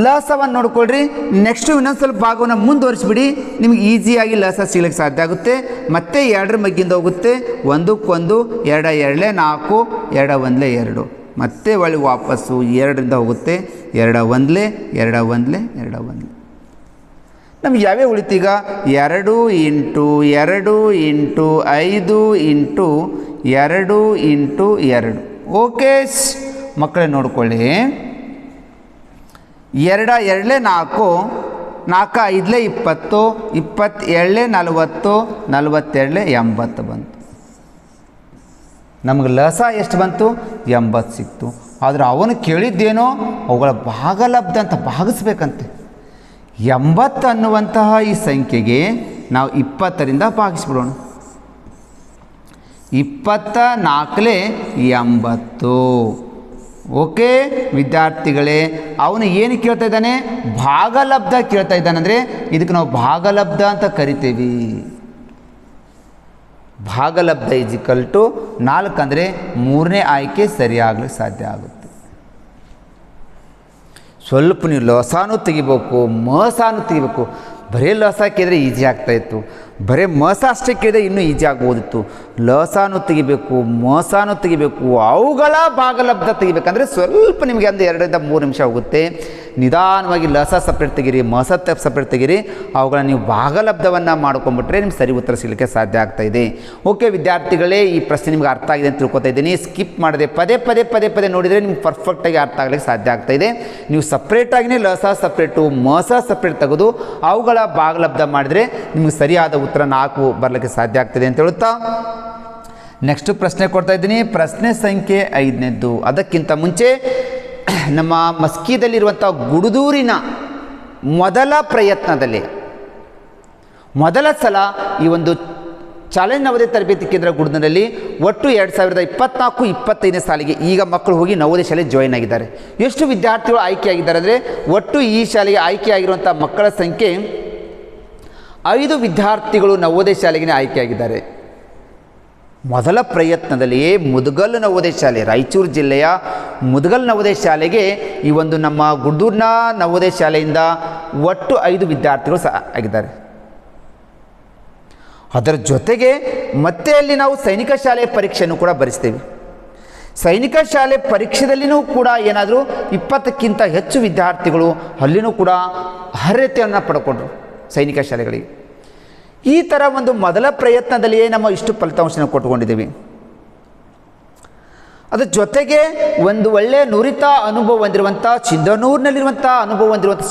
ಲಸವನ್ನು ನೋಡ್ಕೊಳ್ರಿ. ನೆಕ್ಸ್ಟು ಇನ್ನೊಂದು ಸ್ವಲ್ಪ ಭಾಗವನ್ನು ಮುಂದುವರಿಸ್ಬಿಡಿ, ನಿಮ್ಗೆ ಈಸಿಯಾಗಿ ಲಸ ಸಿಗ್ಲಿಕ್ಕೆ ಸಾಧ್ಯ ಆಗುತ್ತೆ. ಮತ್ತೆ 2ರ ಮಗ್ಗಿಂದ ಹೋಗುತ್ತೆ, 1ಕ್ಕೆ 1, 2 2 4, 2 1 2, ಮತ್ತೆ ಒಳ್ಳೆ ವಾಪಸ್ಸು 2ರಿಂದ ಹೋಗುತ್ತೆ, 2 1 2 1 2 1. ನಮ್ಗೆ ಯಾವ್ಯಾವ ಉಳಿತೀಗ? 2 into 2 into 5 into 2 into 2. Okay ಮಕ್ಕಳೇ ನೋಡ್ಕೊಳ್ಳಿ. 2 2 4, 4 5 20, 22 40, 42 80 ಬಂತು. ನಮಗೆ ಲಸ ಎಷ್ಟು ಬಂತು? 80 ಸಿಕ್ತು. ಆದರೆ ಅವನು ಕೇಳಿದ್ದೇನೋ ಅವುಗಳ ಭಾಗಲಬ್ಧ ಅಂತ ಭಾಗಿಸ್ಬೇಕಂತೆ. 80 ಅನ್ನುವಂತಹ ಈ ಸಂಖ್ಯೆಗೆ ನಾವು 20ರಿಂದ ಭಾಗಿಸ್ಬಿಡೋಣ. 24 80. ಓಕೆ ವಿದ್ಯಾರ್ಥಿಗಳೇ, ಅವನು ಏನು ಕೇಳ್ತಾ ಇದ್ದಾನೆ? ಭಾಗಲಬ್ಧ ಕೇಳ್ತಾ ಇದ್ದಾನೆ. ಅಂದರೆ ಇದಕ್ಕೆ ನಾವು ಭಾಗಲಬ್ಧ ಅಂತ ಕರಿತೀವಿ. ಭಾಗಲಬ್ಧ ಈಜಿಕಲ್ ಟು 4 ಅಂದರೆ 3ನೇ ಆಯ್ಕೆ ಸರಿಯಾಗಲಿಕ್ಕೆ ಸಾಧ್ಯ ಆಗುತ್ತೆ. ಸ್ವಲ್ಪ ನೀವು ಲಸಾನು ತೆಗಿಬೇಕು, ಮಸಾನು ತೆಗಿಬೇಕು. ಬರೀ ಲಸ ಕೇಳಿದ್ರೆ ಈಜಿ ಆಗ್ತಾಯಿತ್ತು, ಬರೀ ಮಸ ಅಷ್ಟೇ ಕೇಳಿದ್ರೆ ಇನ್ನೂ ಈಜಿ ಆಗ್ಬೋದಿತ್ತು. ಲಸಾನು ತೆಗಿಬೇಕು, ಮಸಾನು ತೆಗಿಬೇಕು, ಅವುಗಳ ಭಾಗಲಬ್ಧ ತೆಗಿಬೇಕಂದ್ರೆ ಸ್ವಲ್ಪ ನಿಮಗೆ ಒಂದು 2 ರಿಂದ 3 ನಿಮಿಷ ಹೋಗುತ್ತೆ. ನಿಧಾನವಾಗಿ ಲಸ ಸಪ್ರೇಟ್ ತೆಗೀರಿ, ಮಸ ಸಪ್ರೇಟ್ ತೆಗೀರಿ. ಅವುಗಳನ್ನ ನೀವು ಭಾಗಲಬ್ಧವನ್ನು ಮಾಡ್ಕೊಂಬಿಟ್ರೆ ನಿಮ್ಗೆ ಸರಿ ಉತ್ತರ ಸಿಗಲಿಕ್ಕೆ ಸಾಧ್ಯ ಆಗ್ತಾಯಿದೆ. ಓಕೆ ವಿದ್ಯಾರ್ಥಿಗಳೇ, ಈ ಪ್ರಶ್ನೆ ನಿಮ್ಗೆ ಅರ್ಥ ಆಗಿದೆ ಅಂತ ತಿಳ್ಕೊತಾ ಇದ್ದೀನಿ. ಸ್ಕಿಪ್ ಮಾಡದೆ ಪದೇ ಪದೇ ಪದೇ ಪದೇ ನೋಡಿದರೆ ನಿಮ್ಗೆ ಪರ್ಫೆಕ್ಟಾಗಿ ಅರ್ಥ ಆಗಲಿಕ್ಕೆ ಸಾಧ್ಯ ಆಗ್ತಾಯಿದೆ. ನೀವು ಸಪ್ರೇಟಾಗಿಯೇ ಲಸ ಸಪ್ರೇಟು, ಮಸ ಸಪ್ರೇಟ್ ತೆಗೆದು ಅವುಗಳ ಭಾಗಲಬ್ಧ ಮಾಡಿದರೆ ನಿಮ್ಗೆ ಸರಿಯಾದ ಉತ್ತರ 4 ಬರಲಿಕ್ಕೆ ಸಾಧ್ಯ ಆಗ್ತದೆ ಅಂತ ಹೇಳುತ್ತಾ ನೆಕ್ಸ್ಟ್ ಪ್ರಶ್ನೆ ಕೊಡ್ತಾ ಇದ್ದೀನಿ. ಪ್ರಶ್ನೆ ಸಂಖ್ಯೆ 5ನೇದ್ದು. ಅದಕ್ಕಿಂತ ಮುಂಚೆ ನಮ್ಮ ಮಸ್ಕಿದಲ್ಲಿರುವಂಥ ಗುಡುದೂರಿನ ಮೊದಲ ಪ್ರಯತ್ನದಲ್ಲಿ ಮೊದಲ ಸಲ ಈ ಒಂದು ಚಾಲೆಂಜ್ ನವೋದಯ ತರಬೇತಿ ಕೇಂದ್ರ ಗುಡ್ದನಲ್ಲಿ ಒಟ್ಟು 2024-25ನೇ ಸಾಲಿಗೆ ಈಗ ಮಕ್ಕಳು ಹೋಗಿ ನವೋದಯ ಶಾಲೆ ಜಾಯಿನ್ ಆಗಿದ್ದಾರೆ. ಎಷ್ಟು ವಿದ್ಯಾರ್ಥಿಗಳು ಆಯ್ಕೆಯಾಗಿದ್ದಾರೆ ಅಂದರೆ ಒಟ್ಟು ಈ ಶಾಲೆಗೆ ಆಯ್ಕೆಯಾಗಿರುವಂಥ ಮಕ್ಕಳ ಸಂಖ್ಯೆ 5 ವಿದ್ಯಾರ್ಥಿಗಳು ನವೋದಯ ಶಾಲೆಗೆ ಆಯ್ಕೆಯಾಗಿದ್ದಾರೆ. ಮೊದಲ ಪ್ರಯತ್ನದಲ್ಲಿಯೇ ಮುದಗಲ್ ನವೋದಯ ಶಾಲೆ, ರಾಯಚೂರು ಜಿಲ್ಲೆಯ ಮುದಗಲ್ ನವೋದಯ ಶಾಲೆಗೆ ಈ ಒಂದು ನಮ್ಮ ಗುಡ್ದೂರಿನ ನವೋದಯ ಶಾಲೆಯಿಂದ ಒಟ್ಟು 5 ವಿದ್ಯಾರ್ಥಿಗಳು ಆಗಿದ್ದಾರೆ. ಅದರ ಜೊತೆಗೆ ಮತ್ತೆ ಅಲ್ಲಿ ನಾವು ಸೈನಿಕ ಶಾಲೆ ಪರೀಕ್ಷೆಯನ್ನು ಕೂಡ ಬರೆಸ್ತೇವೆ. ಸೈನಿಕ ಶಾಲೆ ಪರೀಕ್ಷೆದಲ್ಲಿಯೂ ಕೂಡ ಏನಾದರೂ 20ಕ್ಕಿಂತ ಹೆಚ್ಚು ವಿದ್ಯಾರ್ಥಿಗಳು ಅಲ್ಲಿನೂ ಕೂಡ ಅರ್ಹತೆಯನ್ನು ಪಡ್ಕೊಂಡ್ರು ಸೈನಿಕ ಶಾಲೆಗಳಿಗೆ. ಈ ಥರ ಒಂದು ಮೊದಲ ಪ್ರಯತ್ನದಲ್ಲಿಯೇ ನಮ್ಮ ಇಷ್ಟು ಫಲಿತಾಂಶನ ಕೊಟ್ಟುಕೊಂಡಿದ್ದೀವಿ. ಅದರ ಜೊತೆಗೆ ಒಂದು ಒಳ್ಳೆಯ ನುರಿತ ಅನುಭವ ಹೊಂದಿರುವಂಥ ಸಿಂಧನೂರಿನಲ್ಲಿರುವಂಥ ಅನುಭವ ಹೊಂದಿರುವಂಥ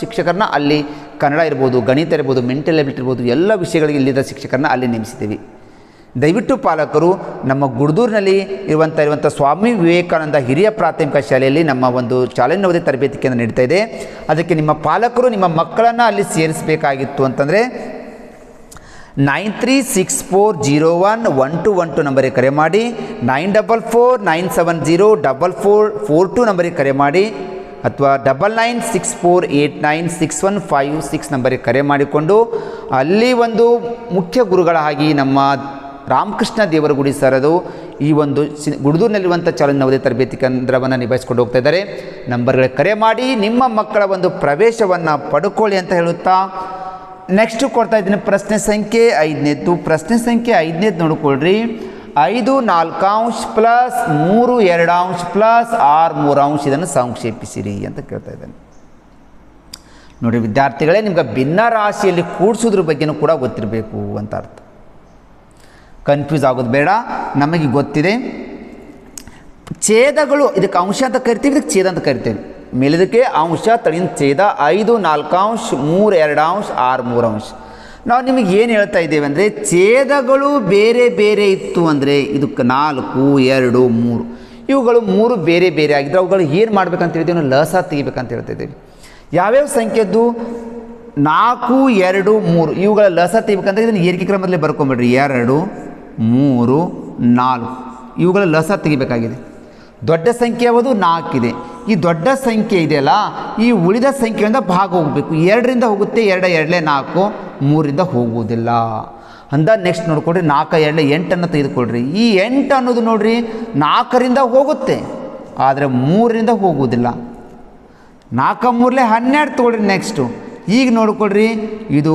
ಶಿಕ್ಷಕರನ್ನ ಅಲ್ಲಿ ಕನ್ನಡ ಇರ್ಬೋದು, ಗಣಿತ ಇರ್ಬೋದು, ಮೆಂಟಲ್ ಎಬಿಲಿಟಿ ಇರ್ಬೋದು, ಎಲ್ಲ ವಿಷಯಗಳಿಗೆ ಇಲ್ಲಿದ್ದ ಶಿಕ್ಷಕರನ್ನ ಅಲ್ಲಿ ನೇಮಿಸಿದ್ದೀವಿ. ದಯವಿಟ್ಟು ಪಾಲಕರು ನಮ್ಮ ಗುಡ್ದೂರಿನಲ್ಲಿ ಇರುವಂಥ ಸ್ವಾಮಿ ವಿವೇಕಾನಂದ ಹಿರಿಯ ಪ್ರಾಥಮಿಕ ಶಾಲೆಯಲ್ಲಿ ನಮ್ಮ ಒಂದು ಚಾಲೆಂಜ್ ನವೋದಯ ತರಬೇತಿ ಕೇಂದ್ರ ನಡೀತಾ ಇದೆ. ಅದಕ್ಕೆ ನಿಮ್ಮ ಪಾಲಕರು ನಿಮ್ಮ ಮಕ್ಕಳನ್ನು ಅಲ್ಲಿ ಸೇರಿಸಬೇಕಾಗಿತ್ತು ಅಂತಂದರೆ 9364011212 ನಂಬರಿಗೆ ಕರೆ ಮಾಡಿ, 9449704442 ನಂಬರಿಗೆ ಕರೆ ಮಾಡಿ, ಅಥವಾ 9964896156 ನಂಬರಿಗೆ ಕರೆ ಮಾಡಿಕೊಂಡು ಅಲ್ಲಿ ಒಂದು ಮುಖ್ಯ ಗುರುಗಳಾಗಿ ನಮ್ಮ ರಾಮಕೃಷ್ಣ ದೇವರಗುಡಿ ಸರದು ಈ ಒಂದು ಗುಡ್ದೂರಿನಲ್ಲಿರುವಂಥ ಚಾಲೆಂಜ್ ನವೋದಯ ತರಬೇತಿ ಕೇಂದ್ರವನ್ನು ನಿಭಾಯಿಸ್ಕೊಂಡು ಹೋಗ್ತಾ ಇದ್ದಾರೆ. ನಂಬರ್ಗಳಿಗೆ ಕರೆ ಮಾಡಿ ನಿಮ್ಮ ಮಕ್ಕಳ ಒಂದು ಪ್ರವೇಶವನ್ನು ಪಡ್ಕೊಳ್ಳಿ ಅಂತ ಹೇಳುತ್ತಾ ನೆಕ್ಸ್ಟು ಕೊಡ್ತಾ ಇದ್ದೀನಿ ಪ್ರಶ್ನೆ ಸಂಖ್ಯೆ 5ನೇದ್ದು. ಪ್ರಶ್ನೆ ಸಂಖ್ಯೆ 5ನೇದ್ದು ನೋಡಿಕೊಳ್ಳ್ರಿ. 5 4 ಪ್ಲಸ್ 3 2 ಪ್ಲಸ್ 6 3 ಇದನ್ನು ಸಂಕ್ಷೇಪಿಸಿರಿ ಅಂತ ಕೇಳ್ತಾ ಇದ್ದಾನೆ. ನೋಡಿ ವಿದ್ಯಾರ್ಥಿಗಳೇ, ನಿಮ್ಗೆ ಭಿನ್ನ ರಾಶಿಯಲ್ಲಿ ಕೂಡಿಸೋದ್ರ ಬಗ್ಗೆನೂ ಕೂಡ ಗೊತ್ತಿರಬೇಕು ಅಂತ ಅರ್ಥ. ಕನ್ಫ್ಯೂಸ್ ಆಗೋದು ಬೇಡ, ನಮಗೆ ಗೊತ್ತಿದೆ. ಛೇದಗಳು ಇದಕ್ಕೆ ಅಂಶ ಅಂತ ಕರಿತೀವಿ, ಇದಕ್ಕೆ ಛೇದ ಅಂತ ಕರಿತೇವೆ. ಮೇಲಿದಕ್ಕೆ ಅಂಶ, ತಳಿನ ಛೇದ. 5 4 3 2 6 3. ನಾವು ನಿಮಗೆ ಏನು ಹೇಳ್ತಾ ಇದ್ದೇವೆ ಅಂದರೆ ಛೇದಗಳು ಬೇರೆ ಬೇರೆ ಇತ್ತು ಅಂದರೆ ಇದಕ್ಕೆ 4 2 3 ಇವುಗಳು 3 ಬೇರೆ ಬೇರೆ ಆಗಿದ್ದರೆ ಅವುಗಳು ಏನು ಮಾಡ್ಬೇಕಂತ ಹೇಳಿದ್ದೀವಿ? ನಾವು ಲಸ ತೆಗಿಬೇಕಂತ ಹೇಳ್ತಾ ಇದ್ದೀವಿ. ಯಾವ್ಯಾವ ಸಂಖ್ಯೆದ್ದು 4 2 3 ಇವುಗಳ ಲಸ ತೆಗಿಬೇಕಂದ್ರೆ ಇದನ್ನು ಏರಿಕೆ ಕ್ರಮದಲ್ಲಿ ಬರ್ಕೊಂಬಿಡ್ರಿ. 2 3 4 ಇವುಗಳ ಲಸ ತೆಗಿಬೇಕಾಗಿದೆ. ದೊಡ್ಡ ಸಂಖ್ಯೆ ಯಾವುದು? 4 ಇದೆ. ಈ ದೊಡ್ಡ ಸಂಖ್ಯೆ ಇದೆಯಲ್ಲ, ಈ ಉಳಿದ ಸಂಖ್ಯೆಯಿಂದ ಭಾಗ ಹೋಗಬೇಕು. 2ರಿಂದ ಹೋಗುತ್ತೆ, 2 2 4, 3ರಿಂದ ಹೋಗುವುದಿಲ್ಲ. ಅಂದ ನೆಕ್ಸ್ಟ್ ನೋಡ್ಕೊಡ್ರಿ, 4 2 8 ತೆಗೆದುಕೊಳ್ರಿ. ಈ 8 ಅನ್ನೋದು ನೋಡ್ರಿ 4ರಿಂದ ಹೋಗುತ್ತೆ, ಆದರೆ 3ರಿಂದ ಹೋಗುವುದಿಲ್ಲ. 4 3 12 ತೊಗೊಳ್ರಿ. ನೆಕ್ಸ್ಟು ಈಗ ನೋಡ್ಕೊಳ್ರಿ, ಇದು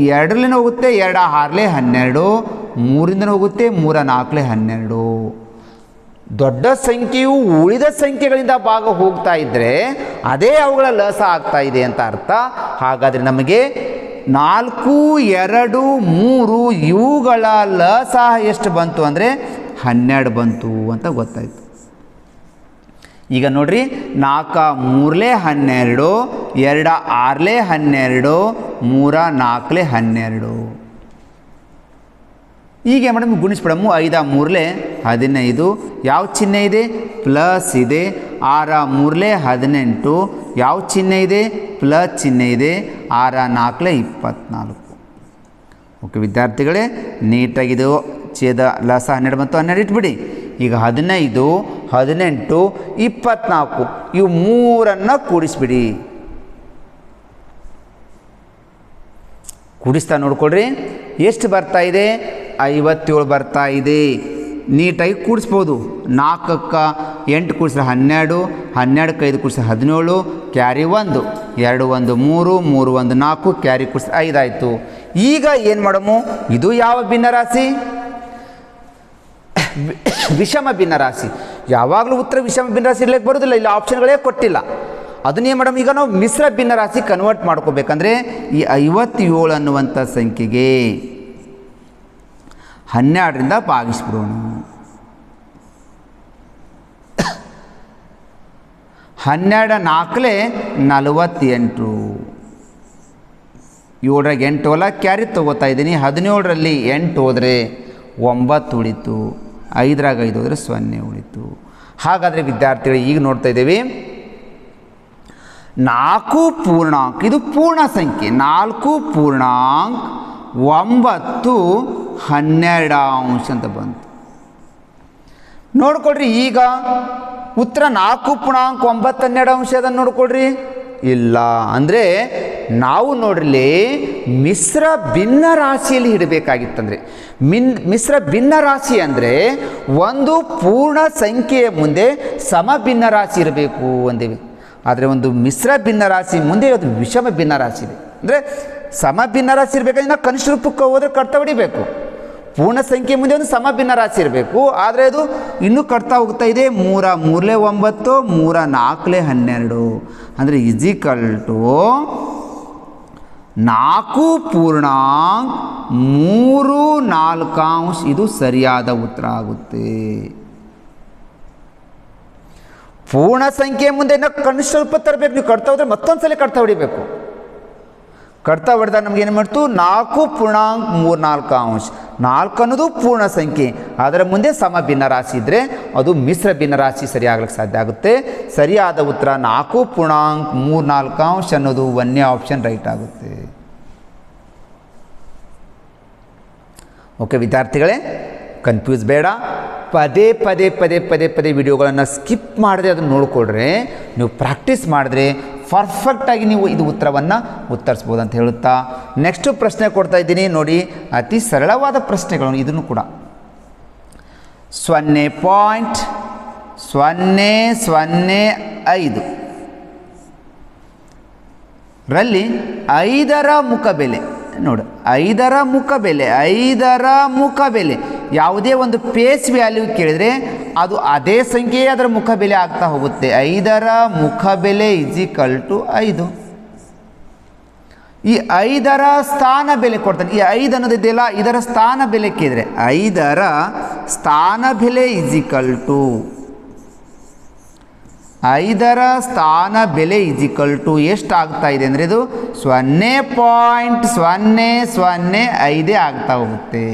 2ರಿಂದ ಹೋಗುತ್ತೆ, 2 6 12, 3ರಿಂದ ಹೋಗುತ್ತೆ, 3 4 12. ದೊಡ್ಡ ಸಂಖ್ಯೆಯು ಉಳಿದ ಸಂಖ್ಯೆಗಳಿಂದ ಭಾಗ ಹೋಗ್ತಾ ಇದ್ದರೆ ಅದೇ ಅವುಗಳ ಲಸ ಆಗ್ತಾ ಇದೆ ಅಂತ ಅರ್ಥ. ಹಾಗಾದರೆ ನಮಗೆ 4 2 3 ಇವುಗಳ ಲಸ ಎಷ್ಟು ಬಂತು ಅಂದರೆ 12 ಬಂತು ಅಂತ ಗೊತ್ತಾಯಿತು. ಈಗ ನೋಡ್ರಿ, 4 3 12, 2 6 12, 3 4 12. ಈಗ ಮೇಡಮ್ ಗುಣಿಸ್ಬಿಡಮ್ಮು. 5 3 15, ಯಾವ ಚಿಹ್ನೆ ಇದೆ? ಪ್ಲಸ್ ಇದೆ. 6 3 18, ಯಾವ ಚಿಹ್ನೆ ಇದೆ? ಪ್ಲಸ್ ಚಿಹ್ನೆ ಇದೆ. 6 4 24. ಓಕೆ ವಿದ್ಯಾರ್ಥಿಗಳೇ, ನೀಟಾಗಿದು ಛೇದ ಲಸ 12 ಮತ್ತು 12 ಇಟ್ಬಿಡಿ. ಈಗ 15 18 24 ಇವು 3 ಕೂಡಿಸ್ಬಿಡಿ. ಕೂಡಿಸ್ತಾ ನೋಡ್ಕೊಳ್ರಿ ಎಷ್ಟು ಬರ್ತಾ ಇದೆ? 57 ಬರ್ತಾ ಇದೆ. ನೀಟಾಗಿ ಕೂಡಿಸ್ಬೋದು. 4ಕ್ಕೆ 8 ಕೂಡಿಸಿದ್ರೆ 12, 12ಕ್ಕೆ 5 ಕೂಡಿಸಿದ್ರೆ 17, ಕ್ಯಾರಿ 1, 2 1 3, 3 1 4, ಕ್ಯಾರಿ ಕೂಡಿಸಿದ್ರೆ 5 ಆಯಿತು. ಈಗ ಏನು ಮಾಡಮು? ಇದು ಯಾವ ಭಿನ್ನರಾಶಿ? ವಿಷಮ ಭಿನ್ನರಾಶಿ. ಯಾವಾಗಲೂ ಉತ್ತರ ವಿಷಮ ಭಿನ್ನರಾಶಿ ಇರ್ಲಿಕ್ಕೆ ಬರೋದಿಲ್ಲ, ಇಲ್ಲಿ ಆಪ್ಷನ್ಗಳೇ ಕೊಟ್ಟಿಲ್ಲ. ಅದನ್ನೇ ಮೇಡಮ್ ಈಗ ನಾವು ಮಿಶ್ರ ಭಿನ್ನರಾಶಿ ಕನ್ವರ್ಟ್ ಮಾಡ್ಕೋಬೇಕಂದ್ರೆ ಈ 57 ಅನ್ನುವಂಥ ಸಂಖ್ಯೆಗೆ 12ರಿಂದ ಭಾಗಿಸ್ಬಿಡೋಣ. 12 4 48, 7 8 ಹೊಲ ಕ್ಯಾರಿ ತೊಗೋತಾ ಇದ್ದೀನಿ. 17ರಲ್ಲಿ 8 ಹೋದರೆ 9 ಉಳಿತು, 5 ಹೋದರೆ 0 ಉಳಿತು. ಹಾಗಾದರೆ ವಿದ್ಯಾರ್ಥಿಗಳು ಈಗ ನೋಡ್ತಾ ಇದ್ದೀವಿ 4 ಪೂರ್ಣಾಂಕ, ಇದು ಪೂರ್ಣ ಸಂಖ್ಯೆ. 4 ಪೂರ್ಣಾಂಕ 9 12 ಅಂತ ಬಂತು. ನೋಡ್ಕೊಳ್ರಿ, ಈಗ ಉತ್ತರ 4 ಪೂರ್ಣಾಂಕ 9 12 ಅದನ್ನು ನೋಡ್ಕೊಳ್ರಿ. ಇಲ್ಲ ಅಂದರೆ ನಾವು ನೋಡ್ರಿ ಮಿಶ್ರ ಭಿನ್ನ ರಾಶಿಯಲ್ಲಿ ಇಡಬೇಕಾಗಿತ್ತಂದರೆ ಮಿಶ್ರ ಭಿನ್ನ ರಾಶಿ ಅಂದರೆ ಒಂದು ಪೂರ್ಣ ಸಂಖ್ಯೆಯ ಮುಂದೆ ಸಮ ಭಿನ್ನ ರಾಶಿ ಇರಬೇಕು ಅಂದೇವಿ. ಆದರೆ ಒಂದು ಮಿಶ್ರ ಭಿನ್ನ ರಾಶಿ ಮುಂದೆ ಅದು ವಿಷಮ ಭಿನ್ನ ರಾಶಿ ಇದೆ. ಅಂದರೆ ಸಮ ಭಿನ್ನ ರಾಶಿ ಇರಬೇಕಾದ್ರೆ ನಾವು ಕನಿಷ್ಠ ರೂಪಕ್ಕೆ ಹೋದರೆ ಕಡ್ತಾ ಹೊಡಿಬೇಕು. ಪೂರ್ಣ ಸಂಖ್ಯೆ ಮುಂದೆ ಒಂದು ಸಮ ಭಿನ್ನ ರಾಶಿ ಇರಬೇಕು, ಆದರೆ ಅದು ಇನ್ನೂ ಕಟ್ತಾ ಹೋಗ್ತಾ ಇದೆ. 3 3 9, 3 4 12 ಅಂದರೆ ಈಜಿಕಲ್ ಟು 4 ಪೂರ್ಣಾಂಕ 3 4 ಇದು ಸರಿಯಾದ ಉತ್ತರ ಆಗುತ್ತೆ. ಪೂರ್ಣ ಸಂಖ್ಯೆ ಮುಂದೆ ನಾವು ಕನಿಷ್ಠ ರೂಪ ತರಬೇಕು. ನೀವು ಕಟ್ತಾ ಹೋದರೆ ಮತ್ತೊಂದು ಸಲ ಕಟ್ತಾ ಹೊಡಿಬೇಕು. ಕಟ್ತಾ ಹೊಡೆದಾಗ ನಮ್ಗೆ ಏನು ಮಾಡ್ತು? 4 ಪೂರ್ಣಾಂಕ 3 4 4 ಅನ್ನೋದು ಪೂರ್ಣ ಸಂಖ್ಯೆ, ಅದರ ಮುಂದೆ ಸಮ ಭಿನ್ನ ರಾಶಿ ಇದ್ದರೆ ಅದು ಮಿಶ್ರ ಭಿನ್ನ ರಾಶಿ ಸರಿಯಾಗಲಿಕ್ಕೆ ಸಾಧ್ಯ ಆಗುತ್ತೆ. ಸರಿಯಾದ ಉತ್ತರ 4 ಪೂರ್ಣಾಂಕ 3 4 ಅನ್ನೋದು 1ನೇ ಆಪ್ಷನ್ ರೈಟ್ ಆಗುತ್ತೆ. ಓಕೆ ವಿದ್ಯಾರ್ಥಿಗಳೇ, ಕನ್ಫ್ಯೂಸ್ ಬೇಡ. ಪದೇ ಪದೇ ಪದೇ ಪದೇ ಪದೇ ವಿಡಿಯೋಗಳನ್ನು ಸ್ಕಿಪ್ ಮಾಡದೆ ಅದನ್ನು ನೋಡಿಕೊಂಡ್ರೆ ನೀವು ಪ್ರಾಕ್ಟೀಸ್ ಮಾಡಿದ್ರೆ ಪರ್ಫೆಕ್ಟಾಗಿ ನೀವು ಇದು ಉತ್ತರವನ್ನು ಉತ್ತರಿಸ್ಬೋದು ಅಂತ ಹೇಳುತ್ತಾ ನೆಕ್ಸ್ಟ್ ಪ್ರಶ್ನೆ ಕೊಡ್ತಾ ಇದ್ದೀನಿ ನೋಡಿ. ಅತಿ ಸರಳವಾದ ಪ್ರಶ್ನೆಗಳು ಇದನ್ನು ಕೂಡ 0.005 ರಲ್ಲಿ 5ರ ಮುಖಬೆಲೆ ನೋಡಿ. 5ರ ಮುಖಬೆಲೆ ಯಾವುದೇ ಒಂದು ಪೇಸ್ ವ್ಯಾಲ್ಯೂ ಕೇಳಿದರೆ ಅದು ಅದೇ ಸಂಖ್ಯೆಯೇ ಅದರ ಮುಖಬೆಲೆ ಆಗ್ತಾ ಹೋಗುತ್ತೆ. 5ರ ಮುಖಬೆಲೆ ಈಜಿಕಲ್ ಟು 5. ಈ 5ರ ಸ್ಥಾನ ಬೆಲೆ ಕೊಡ್ತಾನೆ. ಈ 5 ಅನ್ನೋದಿದೆಯಲ್ಲ, ಇದರ ಸ್ಥಾನ ಬೆಲೆ ಕೇಳಿದರೆ 5ರ ಸ್ಥಾನ ಬೆಲೆ ಈಜಿಕಲ್ ಟು 5ರ ಸ್ಥಾನ ಬೆಲೆ ಈಜಿಕಲ್ ಟು ಎಷ್ಟು ಆಗ್ತಾ ಇದೆ ಅಂದರೆ ಇದು 0.005 ಆಗ್ತಾ ಹೋಗುತ್ತೆ.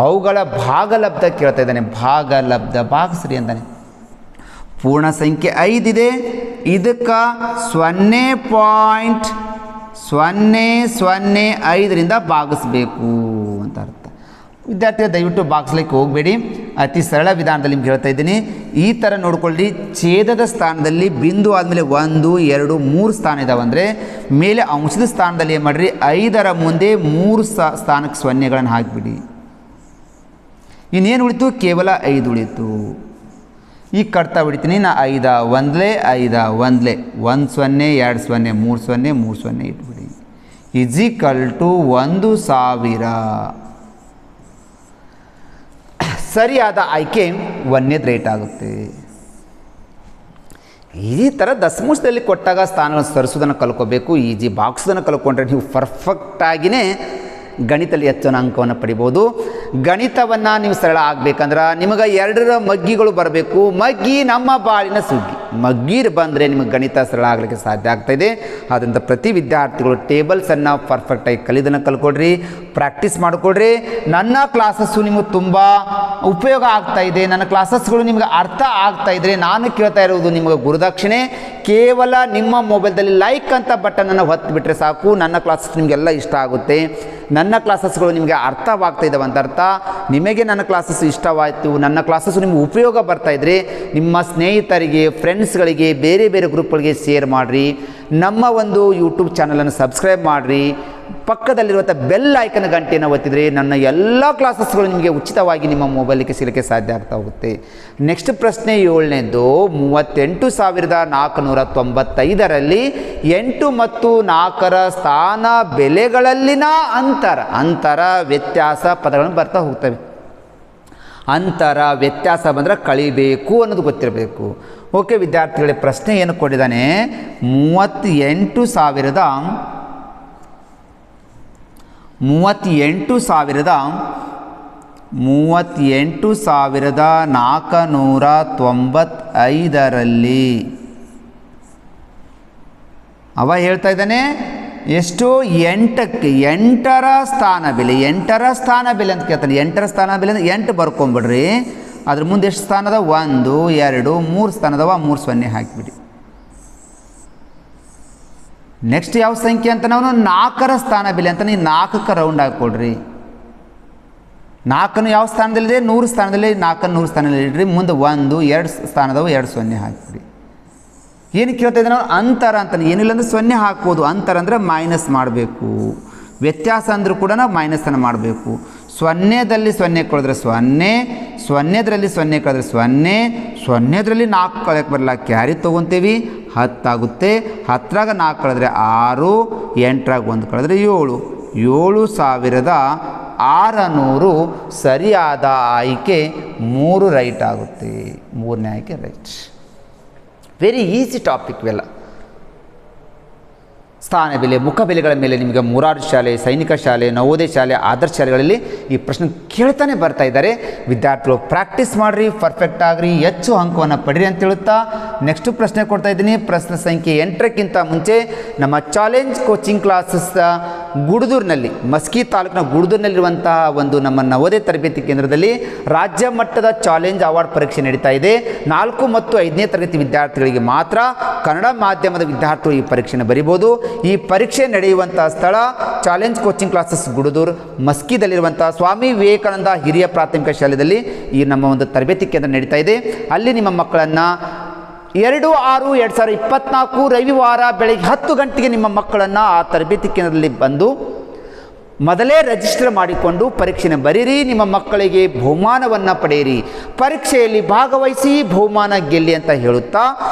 ಅವುಗಳ ಭಾಗಲಬ್ಧ ಕೇಳ್ತಾ ಇದ್ದಾನೆ. ಭಾಗಲಬ್ಧ ಭಾಗಿಸ್ರಿ ಅಂತಾನೆ. ಪೂರ್ಣ ಸಂಖ್ಯೆ 5 ಇದೆ, ಇದಕ್ಕೆ 0.005ರಿಂದ ಭಾಗಿಸ್ಬೇಕು ಅಂತ ಅರ್ಥ. ವಿದ್ಯಾರ್ಥಿಗಳು ದಯವಿಟ್ಟು ಭಾಗಿಸ್ಲಿಕ್ಕೆ ಹೋಗಬೇಡಿ. ಅತಿ ಸರಳ ವಿಧಾನದಲ್ಲಿ ನಿಮ್ಗೆ ಹೇಳ್ತಾ ಇದ್ದೀನಿ. ಈ ಥರ ನೋಡ್ಕೊಳ್ಳಿ, ಛೇದದ ಸ್ಥಾನದಲ್ಲಿ ಬಿಂದು ಆದಮೇಲೆ 1 2 3 ಸ್ಥಾನ ಇದಾವೆ ಅಂದರೆ ಮೇಲೆ ಅಂಶದ ಸ್ಥಾನದಲ್ಲಿ ಏನು ಮಾಡಿರಿ, 5ರ ಮುಂದೆ 3 ಸ್ಥಾನಕ್ಕೆ 0ಗಳನ್ನು ಹಾಕಿಬಿಡಿ. ಇನ್ನೇನು ಉಳಿತು? ಕೇವಲ 5 ಉಳಿತು. ಈಗ ಕಟ್ತಾ ಬಿಡ್ತೀನಿ ನಾ 5 ಒಂದ್ಲೆ 5 ಒಂದ್ಲೆ 1 0 2 0 3 0 3 0 ಇಟ್ಬಿಡಿ ಈಜಿಕಲ್ ಟು 1000. ಸರಿಯಾದ ಆಯ್ಕೆ 1ನೇ ರೇಟ್ ಆಗುತ್ತೆ. ಈ ಥರ ದಶಮಾಂಶದಲ್ಲಿ ಕೊಟ್ಟಾಗ ಸ್ಥಾನಗಳನ್ನು ಸರಿಸೋದನ್ನು ಕಲ್ಕೋಬೇಕು. ಈಜಿ ಬಾಕ್ಸೋದನ್ನು ಕಲ್ಕೊಂಡ್ರೆ ನೀವು ಪರ್ಫೆಕ್ಟಾಗಿಯೇ ಗಣಿತದಲ್ಲಿ ಹೆಚ್ಚಿನ ಅಂಕವನ್ನು ಪಡಿಬೋದು. ಗಣಿತವನ್ನು ನೀವು ಸರಳ ಆಗಬೇಕಂದ್ರೆ ನಿಮಗೆ 2ರ ಮಗ್ಗಿಗಳು ಬರಬೇಕು. ಮಗ್ಗಿ ನಮ್ಮ ಬಾಳಿನ ಸುಗ್ಗಿ. ಮಗ್ಗೀರು ಬಂದರೆ ನಿಮಗೆ ಗಣಿತ ಸರಳ ಆಗಲಿಕ್ಕೆ ಸಾಧ್ಯ ಆಗ್ತಾಯಿದೆ. ಆದ್ದರಿಂದ ಪ್ರತಿ ವಿದ್ಯಾರ್ಥಿಗಳು ಟೇಬಲ್ಸನ್ನು ಪರ್ಫೆಕ್ಟಾಗಿ ಕಲಿಯೋದನ್ನು ಕಲ್ಕೊಡ್ರಿ, ಪ್ರಾಕ್ಟೀಸ್ ಮಾಡಿಕೊಡ್ರಿ. ನನ್ನ ಕ್ಲಾಸಸ್ಸು ನಿಮಗೆ ತುಂಬ ಉಪಯೋಗ ಆಗ್ತಾಯಿದೆ, ನನ್ನ ಕ್ಲಾಸಸ್ಗಳು ನಿಮಗೆ ಅರ್ಥ ಆಗ್ತಾಯಿದ್ರೆ ನಾನು ಕೇಳ್ತಾ ಇರೋದು ನಿಮಗೆ ಗುರುದಕ್ಷಿಣೆ ಕೇವಲ ನಿಮ್ಮ ಮೊಬೈಲ್ದಲ್ಲಿ ಲೈಕ್ ಅಂತ ಬಟನನ್ನು ಒತ್ತಿ ಬಿಟ್ಟರೆ ಸಾಕು. ನನ್ನ ಕ್ಲಾಸಸ್ ನಿಮಗೆಲ್ಲ ಇಷ್ಟ ಆಗುತ್ತೆ. ನನ್ನ ಕ್ಲಾಸಸ್ಗಳು ನಿಮಗೆ ಅರ್ಥವಾಗ್ತಾ ಇದ್ದಾವೆ ಅಂತ ಅರ್ಥ. ನಿಮಗೆ ನನ್ನ ಕ್ಲಾಸಸ್ ಇಷ್ಟವಾಯಿತು, ನನ್ನ ಕ್ಲಾಸಸ್ಸು ನಿಮಗೆ ಉಪಯೋಗ ಬರ್ತಾಯಿದ್ರೆ ನಿಮ್ಮ ಸ್ನೇಹಿತರಿಗೆ, ಫ್ರೆಂಡ್ಸ್ಗಳಿಗೆ, ಬೇರೆ ಬೇರೆ ಗ್ರೂಪ್ಗಳಿಗೆ ಶೇರ್ ಮಾಡಿರಿ. ನಮ್ಮ ಒಂದು ಯೂಟ್ಯೂಬ್ ಚಾನಲನ್ನು ಸಬ್ಸ್ಕ್ರೈಬ್ ಮಾಡಿರಿ. ಪಕ್ಕದಲ್ಲಿರುವಂಥ ಬೆಲ್ ಐಕನ್ ಗಂಟೆಯನ್ನು ಒತ್ತಿದರೆ ನನ್ನ ಎಲ್ಲ ಕ್ಲಾಸಸ್ಗಳು ನಿಮಗೆ ಉಚಿತವಾಗಿ ನಿಮ್ಮ ಮೊಬೈಲಿಗೆ ಸಿಗಲಿಕ್ಕೆ ಸಾಧ್ಯ ಆಗ್ತಾ ಹೋಗುತ್ತೆ. ನೆಕ್ಸ್ಟ್ ಪ್ರಶ್ನೆ 7ನೇದು 38,495ರಲ್ಲಿ 8 ಮತ್ತು 4ರ ಸ್ಥಾನ ಬೆಲೆಗಳಲ್ಲಿನ ಅಂತರ ವ್ಯತ್ಯಾಸ ಪದಗಳನ್ನು ಬರ್ತಾ ಹೋಗ್ತವೆ. ಅಂತರ ವ್ಯತ್ಯಾಸ ಬಂದರೆ ಕಳಿಬೇಕು ಅನ್ನೋದು ಗೊತ್ತಿರಬೇಕು. ಓಕೆ ವಿದ್ಯಾರ್ಥಿಗಳೇ, ಪ್ರಶ್ನೆ ಏನು ಕೊಟ್ಟಿದ್ದಾನೆ? 38,495ರಲ್ಲಿ ಅವ ಹೇಳ್ತಾ ಇದ್ದಾನೆ ಎಷ್ಟು? 8ರ ಸ್ಥಾನ ಬೆಲೆ. 8ರ ಸ್ಥಾನ ಬೆಲೆ ಅಂತ ಕೇಳ್ತಾನೆ. 8ರ ಸ್ಥಾನ ಬೆಲೆ ಅಂದರೆ 8 ಬರ್ಕೊಂಬಿಡ್ರಿ. ಅದ್ರ ಮುಂದೆ ಎಷ್ಟು ಸ್ಥಾನದ? 1 2 3 ಸ್ಥಾನದವ, 3 0 ಹಾಕಿಬಿಡಿ. ನೆಕ್ಸ್ಟ್ ಯಾವ ಸಂಖ್ಯೆ ಅಂತ ನಾವು 4ರ ಸ್ಥಾನ ಬೆಲೆ ಅಂತ ನೀವು 4ಕ್ಕೆ ರೌಂಡ್ ಹಾಕ್ಕೊಡ್ರಿ. 4 ಯಾವ ಸ್ಥಾನದಲ್ಲಿದೆ? 100 ಸ್ಥಾನದಲ್ಲಿ. 4 100 ಸ್ಥಾನದಲ್ಲಿ ಇಡ್ರಿ. ಮುಂದೆ 1 2 ಸ್ಥಾನದವ, 2 0 ಹಾಕಿಬಿಡಿ. ಏನು ಕೇಳ್ತಾ ಇದ್ದೆ ನಾವು? ಅಂತರ ಅಂತಾನೆ. ಏನಿಲ್ಲ ಅಂದರೆ 0 ಹಾಕ್ಬೋದು. ಅಂತರ ಅಂದರೆ ಮೈನಸ್ ಮಾಡಬೇಕು. ವ್ಯತ್ಯಾಸ ಅಂದರೂ ಕೂಡ ನಾವು ಮೈನಸನ್ನು ಮಾಡಬೇಕು. 0ದಲ್ಲಿ 0 ಕಳೆದ್ರೆ 0, 0ದ್ರಲ್ಲಿ 0 ಕಳೆದ್ರೆ 0, 0ದ್ರಲ್ಲಿ 4 ಕಳೆಯಕ್ಕೆ ಬರಲ್ಲ, ಕ್ಯಾರಿ ತೊಗೊತೀವಿ, 10 ಆಗುತ್ತೆ. 10ರಾಗ 4 ಕಳೆದ್ರೆ 6, 8ರಾಗ 1 ಕಳೆದ್ರೆ 7, 7,600 ಸರಿಯಾದ ಆಯ್ಕೆ 3 ರೈಟ್ ಆಗುತ್ತೆ. 3ನೇ ಆಯ್ಕೆ ರೈಟ್. ವೆರಿ ಈಸಿ ಟಾಪಿಕ್ ಇವೆಲ್ಲ. ಸ್ಥಾನ ಬೆಲೆ, ಮುಖ ಬೆಲೆಗಳ ಮೇಲೆ ನಿಮಗೆ ಮುರಾರ್ಜಿ ಶಾಲೆ, ಸೈನಿಕ ಶಾಲೆ, ನವೋದಯ ಶಾಲೆ, ಆದರ್ಶ ಶಾಲೆಗಳಲ್ಲಿ ಈ ಪ್ರಶ್ನೆ ಕೇಳ್ತಾನೆ ಬರ್ತಾ ಇದ್ದಾರೆ. ವಿದ್ಯಾರ್ಥಿಗಳು ಪ್ರಾಕ್ಟೀಸ್ ಮಾಡಿರಿ, ಪರ್ಫೆಕ್ಟ್ ಆಗಿರಿ, ಹೆಚ್ಚು ಅಂಕವನ್ನು ಪಡೀರಿ ಅಂತ ಹೇಳುತ್ತಾ ನೆಕ್ಸ್ಟ್ ಪ್ರಶ್ನೆ ಕೊಡ್ತಾ ಇದ್ದೀನಿ. ಪ್ರಶ್ನೆ ಸಂಖ್ಯೆ 8ಕ್ಕಿಂತ ಮುಂಚೆ ನಮ್ಮ ಚಾಲೆಂಜ್ ಕೋಚಿಂಗ್ ಕ್ಲಾಸಸ್ ಗುಡದೂರಿನಲ್ಲಿ, ಮಸ್ಕಿ ತಾಲೂಕಿನ ಗುಡದೂರಿನಲ್ಲಿರುವಂತಹ ಒಂದು ನಮ್ಮ ನವೋದಯ ತರಬೇತಿ ಕೇಂದ್ರದಲ್ಲಿ ರಾಜ್ಯ ಮಟ್ಟದ ಚಾಲೆಂಜ್ ಅವಾರ್ಡ್ ಪರೀಕ್ಷೆ ನಡೀತಾ ಇದೆ. 4 ಮತ್ತು 5ನೇ ತರಗತಿ ವಿದ್ಯಾರ್ಥಿಗಳಿಗೆ ಮಾತ್ರ, ಕನ್ನಡ ಮಾಧ್ಯಮದ ವಿದ್ಯಾರ್ಥಿಗಳು ಈ ಪರೀಕ್ಷೆಯನ್ನು ಬರೀಬೋದು. ಈ ಪರೀಕ್ಷೆ ನಡೆಯುವಂಥ ಸ್ಥಳ challenge coaching classes Gudadur, ಮಸ್ಕಿದಲ್ಲಿರುವಂಥ Swami Vivekananda ಹಿರಿಯ ಪ್ರಾಥಮಿಕ ಶಾಲೆಯಲ್ಲಿ ಈ ನಮ್ಮ ಒಂದು ತರಬೇತಿ ಕೇಂದ್ರ ನಡೀತಾ ಇದೆ. ಅಲ್ಲಿ ನಿಮ್ಮ ಮಕ್ಕಳನ್ನು 2/6/2024 ರವಿವಾರ ಬೆಳಗ್ಗೆ 10 ಗಂಟೆಗೆ ನಿಮ್ಮ ಮಕ್ಕಳನ್ನು ಆ ತರಬೇತಿ ಕೇಂದ್ರದಲ್ಲಿ ಬಂದು ಮೊದಲೇ ರಿಜಿಸ್ಟರ್ ಮಾಡಿಕೊಂಡು ಪರೀಕ್ಷೆಯನ್ನು ಬರೀರಿ. ನಿಮ್ಮ ಮಕ್ಕಳಿಗೆ ಬಹುಮಾನವನ್ನು ಪಡೆಯಿರಿ. ಪರೀಕ್ಷೆಯಲ್ಲಿ ಭಾಗವಹಿಸಿ, ಬಹುಮಾನ ಗೆಲ್ಲಿ ಅಂತ ಹೇಳುತ್ತಾ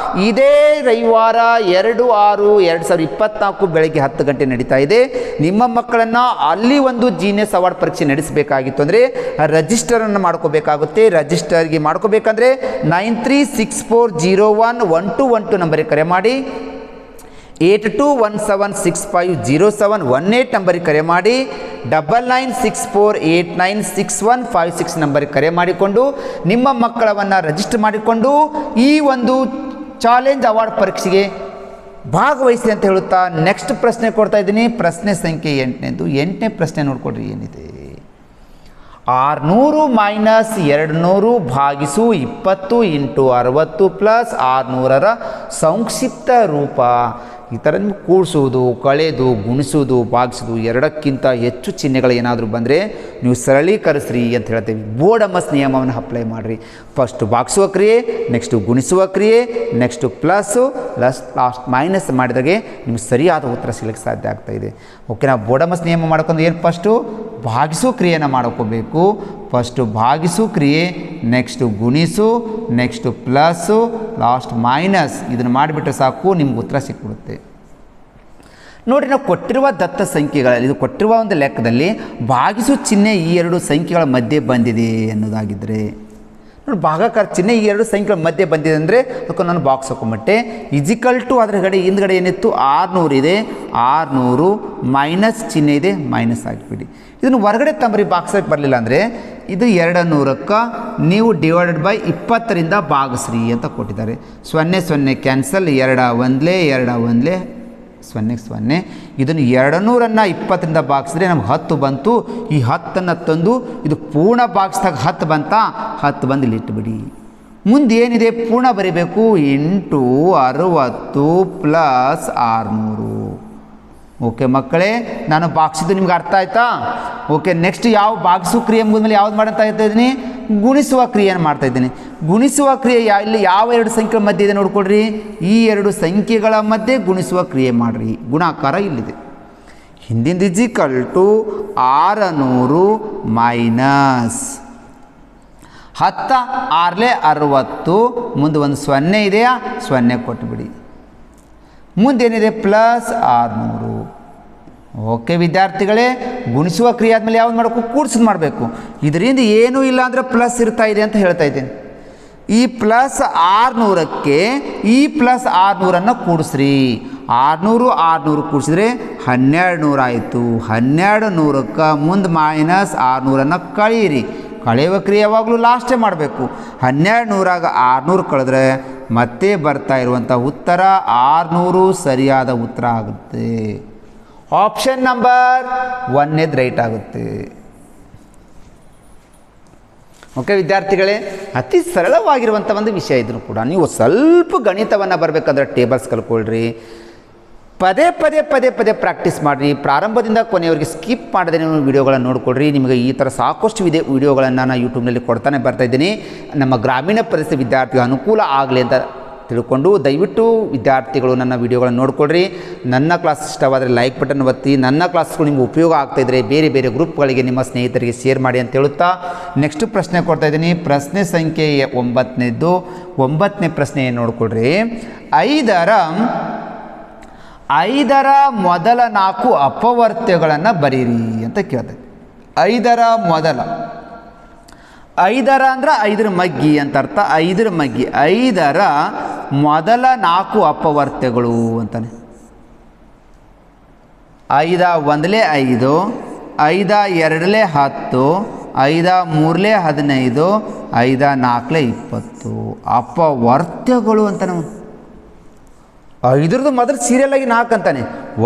ಇದೇ ರವಿವಾರ 2/6/2024 ಬೆಳಗ್ಗೆ 10 ಗಂಟೆ ನಡೀತಾ ಇದೆ. ನಿಮ್ಮ ಮಕ್ಕಳನ್ನು ಅಲ್ಲಿ ಒಂದು ಜೀನಿಯಸ್ ಅವಾರ್ಡ್ ಪರೀಕ್ಷೆ ನಡೆಸಬೇಕಾಗಿತ್ತು ಅಂದರೆ ರಿಜಿಸ್ಟರನ್ನು ಮಾಡ್ಕೋಬೇಕಾಗುತ್ತೆ. ರಿಜಿಸ್ಟರ್ಗೆ ಮಾಡ್ಕೋಬೇಕಂದ್ರೆ 9364011212 ನಂಬರಿಗೆ ಕರೆ ಮಾಡಿ. 8217650718 ನಂಬರಿಗೆ ಕರೆ ಮಾಡಿ. 9964896156 ನಂಬರಿಗೆ ಕರೆ ಮಾಡಿಕೊಂಡು ನಿಮ್ಮ ಮಕ್ಕಳನ್ನು ರಿಜಿಸ್ಟರ್ ಮಾಡಿಕೊಂಡು ಈ ಒಂದು ಚಾಲೆಂಜ್ ಅವಾರ್ಡ್ ಪರೀಕ್ಷೆಗೆ ಭಾಗವಹಿಸಿ ಅಂತ ಹೇಳುತ್ತಾ ನೆಕ್ಸ್ಟ್ ಪ್ರಶ್ನೆ ಕೊಡ್ತಾ ಇದ್ದೀನಿ. ಪ್ರಶ್ನೆ ಸಂಖ್ಯೆ 8ನೇದು. 8ನೇ ಪ್ರಶ್ನೆ ನೋಡ್ಕೊಡ್ರಿ ಏನಿದೆ. 600 - 200 ಭಾಗಿಸು 20 × 60 + 600ರ ಸಂಕ್ಷಿಪ್ತ ರೂಪ. ಈ ಥರ ನಿಮ್ಗೆ ಕೂಡಿಸೋದು, ಕಳೆದು, ಗುಣಿಸೋದು, ಭಾಗಿಸೋದು, 2ಕ್ಕಿಂತ ಹೆಚ್ಚು ಚಿಹ್ನೆಗಳು ಏನಾದರೂ ಬಂದರೆ ನೀವು ಸರಳೀಕರಿಸ್ರಿ ಅಂತ ಹೇಳ್ತೀವಿ. ಬೋರ್ಡಮಸ್ ನಿಯಮವನ್ನು ಅಪ್ಲೈ ಮಾಡಿರಿ. ಫಸ್ಟು ಭಾಗಿಸುವ ಕ್ರಿಯೆ, ನೆಕ್ಸ್ಟು ಗುಣಿಸುವ ಕ್ರಿಯೆ, ನೆಕ್ಸ್ಟು ಪ್ಲಸ್ಸು, ಲಾಸ್ಟ್ ಮೈನಸ್ ಮಾಡಿದಾಗೆ ನಿಮ್ಗೆ ಸರಿಯಾದ ಉತ್ತರ ಸಿಗಲಿಕ್ಕೆ ಸಾಧ್ಯ ಆಗ್ತಾಯಿದೆ. ಓಕೆ, ನಾವು ಬೋರ್ಡಮಸ್ ನಿಯಮ ಮಾಡ್ಕೊಂಡು ಏನು ಫಸ್ಟು ಭಾಗಿಸೋ ಕ್ರಿಯೆಯನ್ನು ಮಾಡ್ಕೋಬೇಕು. ಫಸ್ಟು ಭಾಗಿಸು ಕ್ರಿಯೆ, ನೆಕ್ಸ್ಟು ಗುಣಿಸು, ನೆಕ್ಸ್ಟು ಪ್ಲಸ್ಸು, ಲಾಸ್ಟ್ ಮೈನಸ್. ಇದನ್ನು ಮಾಡಿಬಿಟ್ರೆ ಸಾಕು, ನಿಮ್ಗೆ ಉತ್ತರ ಸಿಕ್ಬಿಡುತ್ತೆ. ನೋಡಿ, ನಾವು ಕೊಟ್ಟಿರುವ ದತ್ತ ಸಂಖ್ಯೆಗಳಲ್ಲಿ, ಇದು ಕೊಟ್ಟಿರುವ ಒಂದು ಲೆಕ್ಕದಲ್ಲಿ ಭಾಗಿಸು ಚಿಹ್ನೆ ಈ ಎರಡು ಸಂಖ್ಯೆಗಳ ಮಧ್ಯೆ ಬಂದಿದೆ ಅನ್ನೋದಾಗಿದ್ದರೆ, ನೋಡಿ ಭಾಗಾಕಾರ ಚಿಹ್ನೆ ಈ ಎರಡು ಸಂಖ್ಯೆಗಳ ಮಧ್ಯೆ ಬಂದಿದೆ ಅಂದರೆ ಅದಕ್ಕೆ ನಾನು ಬಾಕ್ಸ್ ಹಾಕೊಂಬಿಟ್ಟೆ. ಇಜಿಕಲ್ ಟು ಅದರ ಹಿಂದ್ಗಡೆ ಏನಿತ್ತು 600 ಇದೆ, 600 ಮೈನಸ್ ಚಿಹ್ನೆ ಇದೆ, ಮೈನಸ್ ಹಾಕಿಬಿಡಿ. ಇದನ್ನು ಹೊರಗಡೆ ತಂಬರಿ ಬಾಕ್ಸಾಗಿ ಬರಲಿಲ್ಲ ಅಂದರೆ ಇದು 200ಕ್ಕೆ ನೀವು ಡಿವೈಡೆಡ್ ಬೈ 20ರಿಂದ ಭಾಗಿಸ್ರಿ ಅಂತ ಕೊಟ್ಟಿದ್ದಾರೆ. 0 0 ಕ್ಯಾನ್ಸಲ್, 2 1 2 1 0 ಇದನ್ನು 200ನ್ನು 20ರಿಂದ ಭಾಗಿಸಿದ್ರೆ ನಮ್ಗೆ 10 ಬಂತು. ಈ 10ನ್ನು ತಂದು ಇದು ಪೂರ್ಣ ಭಾಗಿಸಿದಾಗ 10 ಬಂತಾ, 10 ಬಂದು ಇಲ್ಲಿ ಇಟ್ಟುಬಿಡಿ. ಮುಂದೆ ಏನಿದೆ ಪೂರ್ಣ ಬರೀಬೇಕು. 8 60 ಪ್ಲಸ್ 600. ಓಕೆ ಮಕ್ಕಳೇ, ನಾನು ಭಾಗಿಸಿದ್ದು ನಿಮ್ಗೆ ಅರ್ಥ ಆಯ್ತಾ? ಓಕೆ, ನೆಕ್ಸ್ಟ್ ಯಾವ ಭಾಗಿಸುವ ಕ್ರಿಯೆ ಮುಗಿದ್ಮೇಲೆ ಯಾವ್ದು ಮಾಡ್ತಾ ಇದ್ದೀನಿ? ಗುಣಿಸುವ ಕ್ರಿಯೆಯನ್ನು ಮಾಡ್ತಾ ಇದ್ದೀನಿ. ಗುಣಿಸುವ ಕ್ರಿಯೆ ಇಲ್ಲಿ ಯಾವ ಎರಡು ಸಂಖ್ಯೆಗಳ ಮಧ್ಯೆ ಇದೆ ನೋಡ್ಕೊಳ್ರಿ. ಈ ಎರಡು ಸಂಖ್ಯೆಗಳ ಮಧ್ಯೆ ಗುಣಿಸುವ ಕ್ರಿಯೆ ಮಾಡಿರಿ. ಗುಣಾಕಾರ ಇಲ್ಲಿದೆ. ಹಿಂದಿಂದ ಇಜಿಕಲ್ ಟು 600 ಮೈನಸ್ 10 6 60, ಮುಂದೆ ಒಂದು 0 ಇದೆಯಾ, 0 ಕೊಟ್ಟುಬಿಡಿ. ಮುಂದೇನಿದೆ ಪ್ಲಸ್ 600. ಓಕೆ ವಿದ್ಯಾರ್ಥಿಗಳೇ, ಗುಣಿಸುವ ಕ್ರಿಯೆ ಆದಮೇಲೆ ಯಾವ್ದು ಮಾಡಬೇಕು? ಕೂಡಿಸೋದು ಮಾಡಬೇಕು. ಇದರಿಂದ ಏನೂ ಇಲ್ಲ ಅಂದರೆ ಪ್ಲಸ್ ಇರ್ತಾ ಇದೆ ಅಂತ ಹೇಳ್ತಾ ಇದ್ದೇನೆ. ಈ ಪ್ಲಸ್ 600ಕ್ಕೆ ಈ ಪ್ಲಸ್ 600ನ್ನು ಕೂಡಿಸ್ರಿ. 600 600 ಕೂಡಿಸಿದ್ರೆ 1200 ಆಯಿತು. 1200ಕ್ಕೆ ಮುಂದೆ ಮೈನಸ್ 600ನ್ನು ಕಳೀರಿ. ಕಳೆಯುವ ಕ್ರಿಯೆ ಯಾವಾಗಲೂ ಲಾಸ್ಟೇ ಮಾಡಬೇಕು. 1200 600 ಕಳೆದ್ರೆ ಮತ್ತೆ ಬರ್ತಾ ಇರುವಂಥ ಉತ್ತರ 600 ಸರಿಯಾದ ಉತ್ತರ ಆಗುತ್ತೆ. ಆಪ್ಷನ್ ನಂಬರ್ 1 ರೈಟ್ ಆಗುತ್ತೆ. ಓಕೆ ವಿದ್ಯಾರ್ಥಿಗಳೇ, ಅತಿ ಸರಳವಾಗಿರುವಂಥ ಒಂದು ವಿಷಯ ಇದ್ರೂ ಕೂಡ ನೀವು ಸ್ವಲ್ಪ ಗಣಿತವನ್ನು ಬರಬೇಕಂದ್ರೆ ಟೇಬಲ್ಸ್ ಕಲ್ಕೊಳ್ರಿ. ಪದೇ ಪದೇ ಪದೇ ಪದೇ ಪ್ರಾಕ್ಟೀಸ್ ಮಾಡಿರಿ. ಪ್ರಾರಂಭದಿಂದ ಕೊನೆಯವರೆಗೆ ಸ್ಕಿಪ್ ಮಾಡದೆ ನೀವು ವಿಡಿಯೋಗಳನ್ನು ನೋಡಿಕೊಡ್ರಿ. ನಿಮಗೆ ಈ ಥರ ಸಾಕಷ್ಟು ವಿಡಿಯೋಗಳನ್ನು ನಾನು ಯೂಟ್ಯೂಬ್ನಲ್ಲಿ ಕೊಡ್ತಾನೆ ಬರ್ತಾಯಿದ್ದೀನಿ. ನಮ್ಮ ಗ್ರಾಮೀಣ ಪರಿಸ್ಥಿತಿ ವಿದ್ಯಾರ್ಥಿಗಳ ಅನುಕೂಲ ಆಗಲಿ ಅಂತ ತಿಳ್ಕೊಂಡು ದಯವಿಟ್ಟು ವಿದ್ಯಾರ್ಥಿಗಳು ನನ್ನ ವಿಡಿಯೋಗಳನ್ನು ನೋಡಿಕೊಡ್ರಿ. ನನ್ನ ಕ್ಲಾಸ್ ಇಷ್ಟವಾದರೆ ಲೈಕ್ ಬಟನ್ ಒತ್ತಿ. ನನ್ನ ಕ್ಲಾಸ್ಗಳು ನಿಮ್ಗೆ ಉಪಯೋಗ ಆಗ್ತಾಯಿದ್ರೆ ಬೇರೆ ಬೇರೆ ಗ್ರೂಪ್ಗಳಿಗೆ ನಿಮ್ಮ ಸ್ನೇಹಿತರಿಗೆ ಶೇರ್ ಮಾಡಿ ಅಂತ ಹೇಳುತ್ತಾ ನೆಕ್ಸ್ಟ್ ಪ್ರಶ್ನೆ ಕೊಡ್ತಾಯಿದ್ದೀನಿ. ಪ್ರಶ್ನೆ ಸಂಖ್ಯೆ 9ನೇದು. 9ನೇ ಪ್ರಶ್ನೆ ಏನು ನೋಡಿಕೊಡ್ರಿ. 5ರ ಮೊದಲ 4 ಅಪವರ್ತ್ಯಗಳನ್ನು ಬರೀರಿ ಅಂತ ಕೇಳ್ತದೆ. 5ರ ಮೊದಲ, 5ರ ಅಂದ್ರೆ 5ರ ಮಗ್ಗಿ ಅಂತ ಅರ್ಥ. 5ರ ಮಗ್ಗಿ, 5ರ ಮೊದಲ 4 ಅಪವರ್ತ್ಯಗಳು ಅಂತಾನೆ. 5 1 5, 5 2 10, 5 3 15, 5 4 20 ಅಪವರ್ತ್ಯಗಳು ಅಂತಾನೆ. 5ರದ್ದು ಮೊದಲು ಸೀರಿಯಲ್ ಆಗಿ 4 ಅಂತಾನೆ.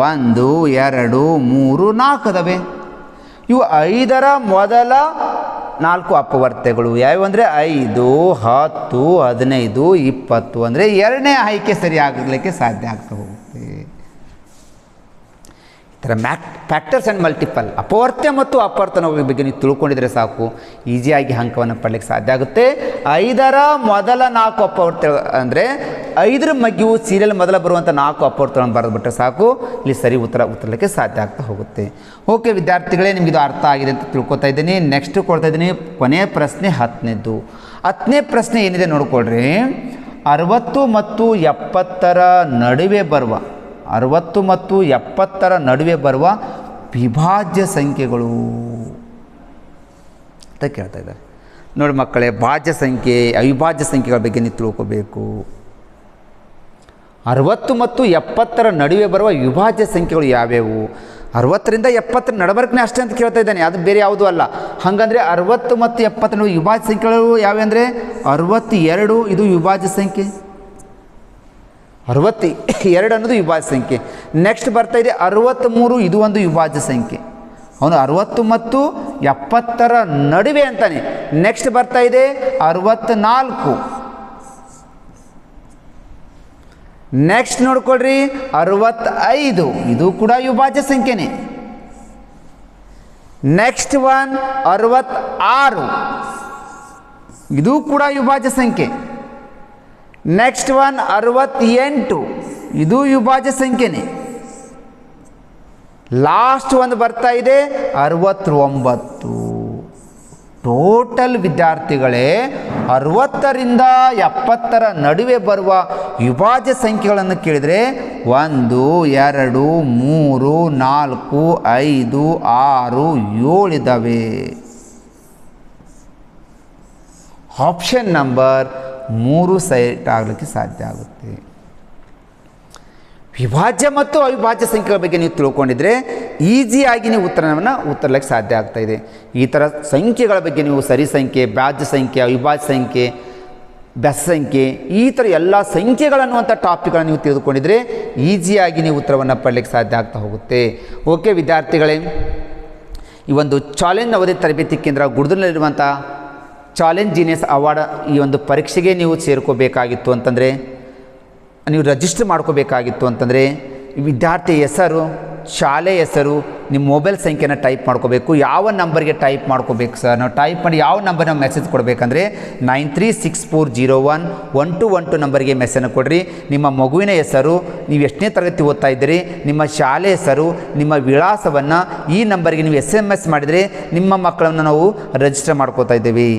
1 2 3 4 ಅದಾವೆ. ಇವು 5ರ ಮೊದಲ 4 ಅಪವರ್ತ್ಯಗಳು ಯಾವ್ಯಾವ ಅಂದರೆ 5 10 15 20 ಅಂದರೆ 2ನೇ ಆಯ್ಕೆ ಸರಿ ಆಗಲಿಕ್ಕೆ ಸಾಧ್ಯ ಆಗ್ತಾ ಹೋಗುತ್ತೆ. ಈ ಥರ ಫ್ಯಾಕ್ಟರ್ಸ್ ಆ್ಯಂಡ್ ಮಲ್ಟಿಪಲ್ ಅಪವರ್ತ್ಯ ಮತ್ತು ಅಪವರ್ತನ ಬಗ್ಗೆ ನೀವು ತಿಳ್ಕೊಂಡಿದ್ರೆ ಸಾಕು, ಈಸಿಯಾಗಿ ಅಂಕವನ್ನು ಪಡಲಿಕ್ಕೆ ಸಾಧ್ಯ ಆಗುತ್ತೆ. 5ರ ಮೊದಲ 4 ಅಪವರ್ತ್ಯ ಅಂದರೆ 5ರ ಮಗ್ಗಿಯು ಸೀರಿಯಲ್ ಮೊದಲ ಬರುವಂಥ 4 ಅಪವರ್ತಗಳನ್ನು ಬರೆದುಬಿಟ್ರೆ ಸಾಕು, ಇಲ್ಲಿ ಸರಿ ಉತ್ತರಲಿಕ್ಕೆ ಸಾಧ್ಯ ಆಗ್ತಾ ಹೋಗುತ್ತೆ. ಓಕೆ ವಿದ್ಯಾರ್ಥಿಗಳೇ, ನಿಮಗಿದು ಅರ್ಥ ಆಗಿದೆ ಅಂತ ತಿಳ್ಕೊತಾ ಇದ್ದೀನಿ. ನೆಕ್ಸ್ಟ್ ಕೊಡ್ತಾ ಇದ್ದೀನಿ ಕೊನೆಯ ಪ್ರಶ್ನೆ 10ನೇದು. 10ನೇ ಪ್ರಶ್ನೆ ಏನಿದೆ ನೋಡ್ಕೊಳ್ರಿ. 60 ಮತ್ತು 70ರ ನಡುವೆ ಬರುವ 60 ಮತ್ತು 70ರ ನಡುವೆ ಬರುವ ವಿಭಾಜ್ಯ ಸಂಖ್ಯೆಗಳು ಅಂತ ಕೇಳ್ತಾ ಇದ್ದಾರೆ. ನೋಡಿ ಮಕ್ಕಳೇ, ಭಾಜ್ಯ ಸಂಖ್ಯೆ ಅವಿಭಾಜ್ಯ ಸಂಖ್ಯೆಗಳ ಬಗ್ಗೆ ನೀವು ತಿಳ್ಕೋಬೇಕು. 60 ಮತ್ತು 70ರ ನಡುವೆ ಬರುವ ವಿಭಾಜ್ಯ ಸಂಖ್ಯೆಗಳು ಯಾವ್ಯಾವು? 60ರಿಂದ 70ರ ನಡಬರ್ಕನೇ ಅಷ್ಟೇ ಅಂತ ಕೇಳ್ತಾ ಇದ್ದಾನೆ, ಅದು ಬೇರೆ ಯಾವುದೂ ಅಲ್ಲ. ಹಾಗಂದರೆ 60 ಮತ್ತು 70 ವಿಭಾಜ್ಯ ಸಂಖ್ಯೆಗಳು ಯಾವ್ಯಾವ ಅಂದರೆ 62 ಇದು ವಿಭಾಜ್ಯ ಸಂಖ್ಯೆ. 62 ಅನ್ನೋದು ವಿಭಾಜ್ಯ ಸಂಖ್ಯೆ. ನೆಕ್ಸ್ಟ್ ಬರ್ತಾ ಇದೆ 63, ಇದು ಒಂದು ವಿಭಾಜ್ಯ ಸಂಖ್ಯೆ. ಅವನು 60 ಮತ್ತು 70ರ ನಡುವೆ ಅಂತಾನೆ. ನೆಕ್ಸ್ಟ್ ಬರ್ತಾ ಇದೆ 64. ನೆಕ್ಸ್ಟ್ ನೋಡ್ಕೊಳ್ರಿ 65, ಇದು ಕೂಡ ವಿಭಾಜ್ಯ ಸಂಖ್ಯೆನೇ. ನೆಕ್ಸ್ಟ್ 66, ಇದು ಕೂಡ ವಿಭಾಜ್ಯ ಸಂಖ್ಯೆ. ನೆಕ್ಸ್ಟ್ 68, ಇದು ವಿಭಾಜ್ಯ ಸಂಖ್ಯೆನೇ. ಲಾಸ್ಟ್ ಒಂದು ಬರ್ತಾ ಇದೆ 69. ಟೋಟಲ್ ವಿದ್ಯಾರ್ಥಿಗಳೇ 60ರಿಂದ 70 ನಡುವೆ ಬರುವ ವಿಭಾಜ್ಯ ಸಂಖ್ಯೆಗಳನ್ನು ಕೇಳಿದರೆ 1 2 3 4 5 6 7 ಇದ್ದಾವೆ. ಆಪ್ಷನ್ ನಂಬರ್ 3 ಸೆಲೆಕ್ಟ್ ಆಗಲಿಕ್ಕೆ ಸಾಧ್ಯ ಆಗುತ್ತೆ. ವಿಭಾಜ್ಯ ಮತ್ತು ಅವಿಭಾಜ್ಯ ಸಂಖ್ಯೆಗಳ ಬಗ್ಗೆ ನೀವು ತಿಳ್ಕೊಂಡಿದ್ರೆ ಈಸಿಯಾಗಿ ನೀವು ಉತ್ತರಲಿಕ್ಕೆ ಸಾಧ್ಯ ಆಗ್ತಾ ಇದೆ. ಈ ಥರ ಸಂಖ್ಯೆಗಳ ಬಗ್ಗೆ ನೀವು ಸರಿ ಸಂಖ್ಯೆ, ಭಾಜ್ಯ ಸಂಖ್ಯೆ, ಅವಿಭಾಜ್ಯ ಸಂಖ್ಯೆ, ಬೆಸ ಸಂಖ್ಯೆ, ಈ ಥರ ಎಲ್ಲ ಸಂಖ್ಯೆಗಳನ್ನುವಂಥ ಟಾಪಿಕ್ಗಳನ್ನು ನೀವು ತಿಳಿದುಕೊಂಡಿದ್ರೆ ಈಸಿಯಾಗಿ ನೀವು ಉತ್ತರವನ್ನು ಪಡಲಿಕ್ಕೆ ಸಾಧ್ಯ ಆಗ್ತಾ ಹೋಗುತ್ತೆ. ಓಕೆ ವಿದ್ಯಾರ್ಥಿಗಳೇ, ಈ ಒಂದು ಚಾಲೆಂಜ್ ನವೋದಯ ತರಬೇತಿ ಕೇಂದ್ರ ಗುಡ್ದಲ್ಲಿರುವಂಥ ಚಾಲೆಂಜ್ ಜೀನಿಯಸ್ ಅವಾರ್ಡ್ ಈ ಒಂದು ಪರೀಕ್ಷೆಗೆ ನೀವು ಸೇರ್ಕೋಬೇಕಾಗಿತ್ತು ಅಂತಂದರೆ, ನೀವು ರಿಜಿಸ್ಟರ್ ಮಾಡ್ಕೋಬೇಕಾಗಿತ್ತು ಅಂತಂದರೆ ವಿದ್ಯಾರ್ಥಿ ಹೆಸರು, ಶಾಲೆ ಹೆಸರು, ನಿಮ್ಮ ಮೊಬೈಲ್ ಸಂಖ್ಯೆನ ಟೈಪ್ ಮಾಡ್ಕೋಬೇಕು. ಯಾವ ನಂಬರ್ಗೆ ಟೈಪ್ ಮಾಡ್ಕೋಬೇಕು ಸರ್? ನಾವು ಟೈಪ್ ಮಾಡಿ ಯಾವ ನಂಬರ್ ನಾವು ಮೆಸೇಜ್ ಕೊಡಬೇಕಂದ್ರೆ 9364011212 ನಂಬರ್ಗೆ ಮೆಸೇಜನ್ನು ಕೊಡಿರಿ. ನಿಮ್ಮ ಮಗುವಿನ ಹೆಸರು, ನೀವು ಎಷ್ಟನೇ ತರಗತಿ ಓದ್ತಾ ಇದ್ದೀರಿ, ನಿಮ್ಮ ಶಾಲೆ ಹೆಸರು, ನಿಮ್ಮ ವಿಳಾಸವನ್ನು ಈ ನಂಬರ್ಗೆ ನೀವು SMS ಮಾಡಿದರೆ ನಿಮ್ಮ ಮಕ್ಕಳನ್ನು ನಾವು ರಿಜಿಸ್ಟರ್ ಮಾಡ್ಕೋತಾ ಇದ್ದೀವಿ.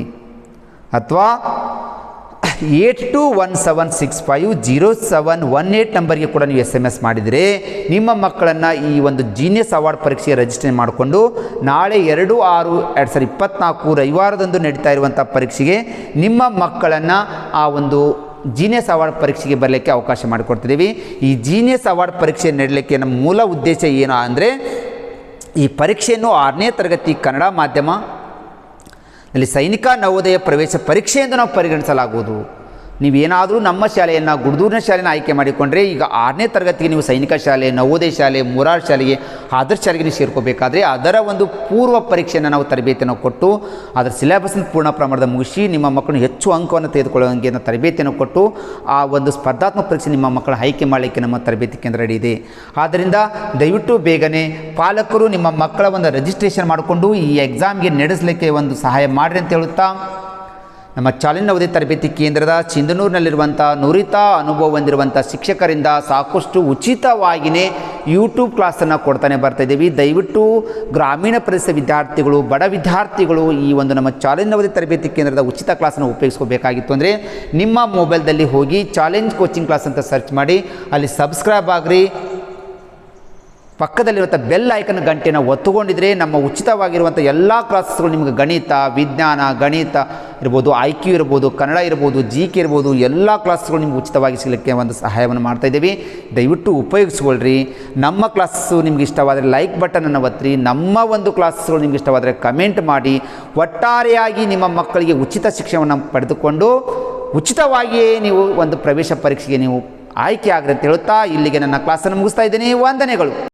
ಅಥವಾ 8217650718 ನಂಬರ್ಗೆ ಕೂಡ ನೀವು SMS ಮಾಡಿದರೆ ನಿಮ್ಮ ಮಕ್ಕಳನ್ನು ಈ ಒಂದು ಜೀನಿಯಸ್ ಅವಾರ್ಡ್ ಪರೀಕ್ಷೆಗೆ ರಿಜಿಸ್ಟರ್ ಮಾಡಿಕೊಂಡು ನಾಳೆ 2/6/2024 ರವಿವಾರದಂದು ನಡೀತಾ ಇರುವಂಥ ಪರೀಕ್ಷೆಗೆ ನಿಮ್ಮ ಮಕ್ಕಳನ್ನು ಆ ಒಂದು ಜೀನಿಯಸ್ ಅವಾರ್ಡ್ ಪರೀಕ್ಷೆಗೆ ಬರಲಿಕ್ಕೆ ಅವಕಾಶ ಮಾಡಿಕೊಡ್ತಿದ್ದೀವಿ. ಈ ಜೀನಿಯಸ್ ಅವಾರ್ಡ್ ಪರೀಕ್ಷೆ ನಡೆಯಲಿಕ್ಕೆ ನಮ್ಮ ಮೂಲ ಉದ್ದೇಶ ಏನು ಅಂದರೆ, ಈ ಪರೀಕ್ಷೆಯನ್ನು 6ನೇ ತರಗತಿ ಕನ್ನಡ ಮಾಧ್ಯಮ ಅಲ್ಲಿ ಸೈನಿಕ ನವೋದಯ ಪ್ರವೇಶ ಪರೀಕ್ಷೆ ಎಂದು ನಾವು ಪರಿಗಣಿಸಲಾಗುವುದು. ನೀವೇನಾದರೂ ನಮ್ಮ ಶಾಲೆಯನ್ನು, ಗುಡ್ದೂರಿನ ಶಾಲೆಯನ್ನು ಆಯ್ಕೆ ಮಾಡಿಕೊಂಡ್ರೆ ಈಗ 6ನೇ ತರಗತಿಗೆ ನೀವು ಸೈನಿಕ ಶಾಲೆ, ನವೋದಯ ಶಾಲೆ, ಮುರಾರ್ ಶಾಲೆಗೆ, ಆದರ್ಶ ಶಾಲೆಗೆ ನೀವು ಸೇರ್ಕೋಬೇಕಾದ್ರೆ ಅದರ ಒಂದು ಪೂರ್ವ ಪರೀಕ್ಷೆಯನ್ನು ನಾವು ತರಬೇತಿಯನ್ನು ಕೊಟ್ಟು ಅದರ ಸಿಲೆಬಸ್ನ ಪೂರ್ಣ ಪ್ರಮಾಣದ ಮುಗಿಸಿ ನಿಮ್ಮ ಮಕ್ಕಳು ಹೆಚ್ಚು ಅಂಕವನ್ನು ತೆಗೆದುಕೊಳ್ಳುವಂಗೆ ತರಬೇತಿಯನ್ನು ಕೊಟ್ಟು ಆ ಒಂದು ಸ್ಪರ್ಧಾತ್ಮಕ ಪರೀಕ್ಷೆ ನಿಮ್ಮ ಮಕ್ಕಳ ಆಯ್ಕೆ ಮಾಡಲಿಕ್ಕೆ ನಮ್ಮ ತರಬೇತಿ ಕೇಂದ್ರ ರೆಡಿ ಇದೆ. ಆದ್ದರಿಂದ ದಯವಿಟ್ಟು ಬೇಗನೆ ಪಾಲಕರು ನಿಮ್ಮ ಮಕ್ಕಳ ಒಂದು ರಿಜಿಸ್ಟ್ರೇಷನ್ ಮಾಡಿಕೊಂಡು ಈ ಎಕ್ಸಾಮ್ಗೆ ನಡೆಸಲಿಕ್ಕೆ ಒಂದು ಸಹಾಯ ಮಾಡಿರಿ ಅಂತ ಹೇಳುತ್ತಾ, ನಮ್ಮ ಚಾಲೆಂಜ್ ನವೋದಯ ತರಬೇತಿ ಕೇಂದ್ರದ ಸಿಂಧನೂರಿನಲ್ಲಿರುವಂಥ ನುರಿತ ಅನುಭವ ಹೊಂದಿರುವಂಥ ಶಿಕ್ಷಕರಿಂದ ಸಾಕಷ್ಟು ಉಚಿತವಾಗಿಯೇ ಯೂಟ್ಯೂಬ್ ಕ್ಲಾಸನ್ನು ಕೊಡ್ತಾನೆ ಬರ್ತಾಯಿದ್ದೀವಿ. ದಯವಿಟ್ಟು ಗ್ರಾಮೀಣ ಪ್ರದೇಶದ ವಿದ್ಯಾರ್ಥಿಗಳು, ಬಡ ವಿದ್ಯಾರ್ಥಿಗಳು ಈ ಒಂದು ನಮ್ಮ ಚಾಲೆಂಜ್ ನವೋದಯ ತರಬೇತಿ ಕೇಂದ್ರದ ಉಚಿತ ಕ್ಲಾಸನ್ನು ಉಪಯೋಗಿಸ್ಕೋಬೇಕಾಗಿತ್ತು ಅಂದರೆ ನಿಮ್ಮ ಮೊಬೈಲ್ದಲ್ಲಿ ಹೋಗಿ ಚಾಲೆಂಜ್ ಕೋಚಿಂಗ್ ಕ್ಲಾಸ್ ಅಂತ ಸರ್ಚ್ ಮಾಡಿ ಅಲ್ಲಿ ಸಬ್ಸ್ಕ್ರೈಬ್ ಆಗಿರಿ. ಪಕ್ಕದಲ್ಲಿರುವಂಥ ಬೆಲ್ ಐಕನ್ ಗಂಟೆನ ಒತ್ತುಕೊಂಡಿದ್ರೆ ನಮ್ಮ ಉಚಿತವಾಗಿರುವಂಥ ಎಲ್ಲ ಕ್ಲಾಸಸ್ಗಳು ನಿಮಗೆ ಗಣಿತ, ವಿಜ್ಞಾನ, ಗಣಿತ ಇರ್ಬೋದು, IQ ಇರ್ಬೋದು, ಕನ್ನಡ ಇರ್ಬೋದು, GK ಇರ್ಬೋದು, ಎಲ್ಲ ಕ್ಲಾಸ್ಗಳು ನಿಮ್ಗೆ ಉಚಿತವಾಗಿ ಸಿಗಲಿಕ್ಕೆ ಒಂದು ಸಹಾಯವನ್ನು ಮಾಡ್ತಾಯಿದ್ದೀವಿ. ದಯವಿಟ್ಟು ಉಪಯೋಗಿಸ್ಕೊಳ್ರಿ. ನಮ್ಮ ಕ್ಲಾಸಸ್ಸು ನಿಮ್ಗೆ ಇಷ್ಟವಾದರೆ ಲೈಕ್ ಬಟನನ್ನು ಒತ್ತಿರಿ. ನಮ್ಮ ಒಂದು ಕ್ಲಾಸಸ್ಗಳು ನಿಮ್ಗೆ ಇಷ್ಟವಾದರೆ ಕಮೆಂಟ್ ಮಾಡಿ. ಒಟ್ಟಾರೆಯಾಗಿ ನಿಮ್ಮ ಮಕ್ಕಳಿಗೆ ಉಚಿತ ಶಿಕ್ಷಣವನ್ನು ಪಡೆದುಕೊಂಡು ಉಚಿತವಾಗಿಯೇ ನೀವು ಒಂದು ಪ್ರವೇಶ ಪರೀಕ್ಷೆಗೆ ನೀವು ಆಯ್ಕೆ ಆಗ್ರಿ ಅಂತ ಹೇಳುತ್ತಾ ಇಲ್ಲಿಗೆ ನನ್ನ ಕ್ಲಾಸನ್ನು ಮುಗಿಸ್ತಾ ಇದ್ದೀನಿ. ವಂದನೆಗಳು.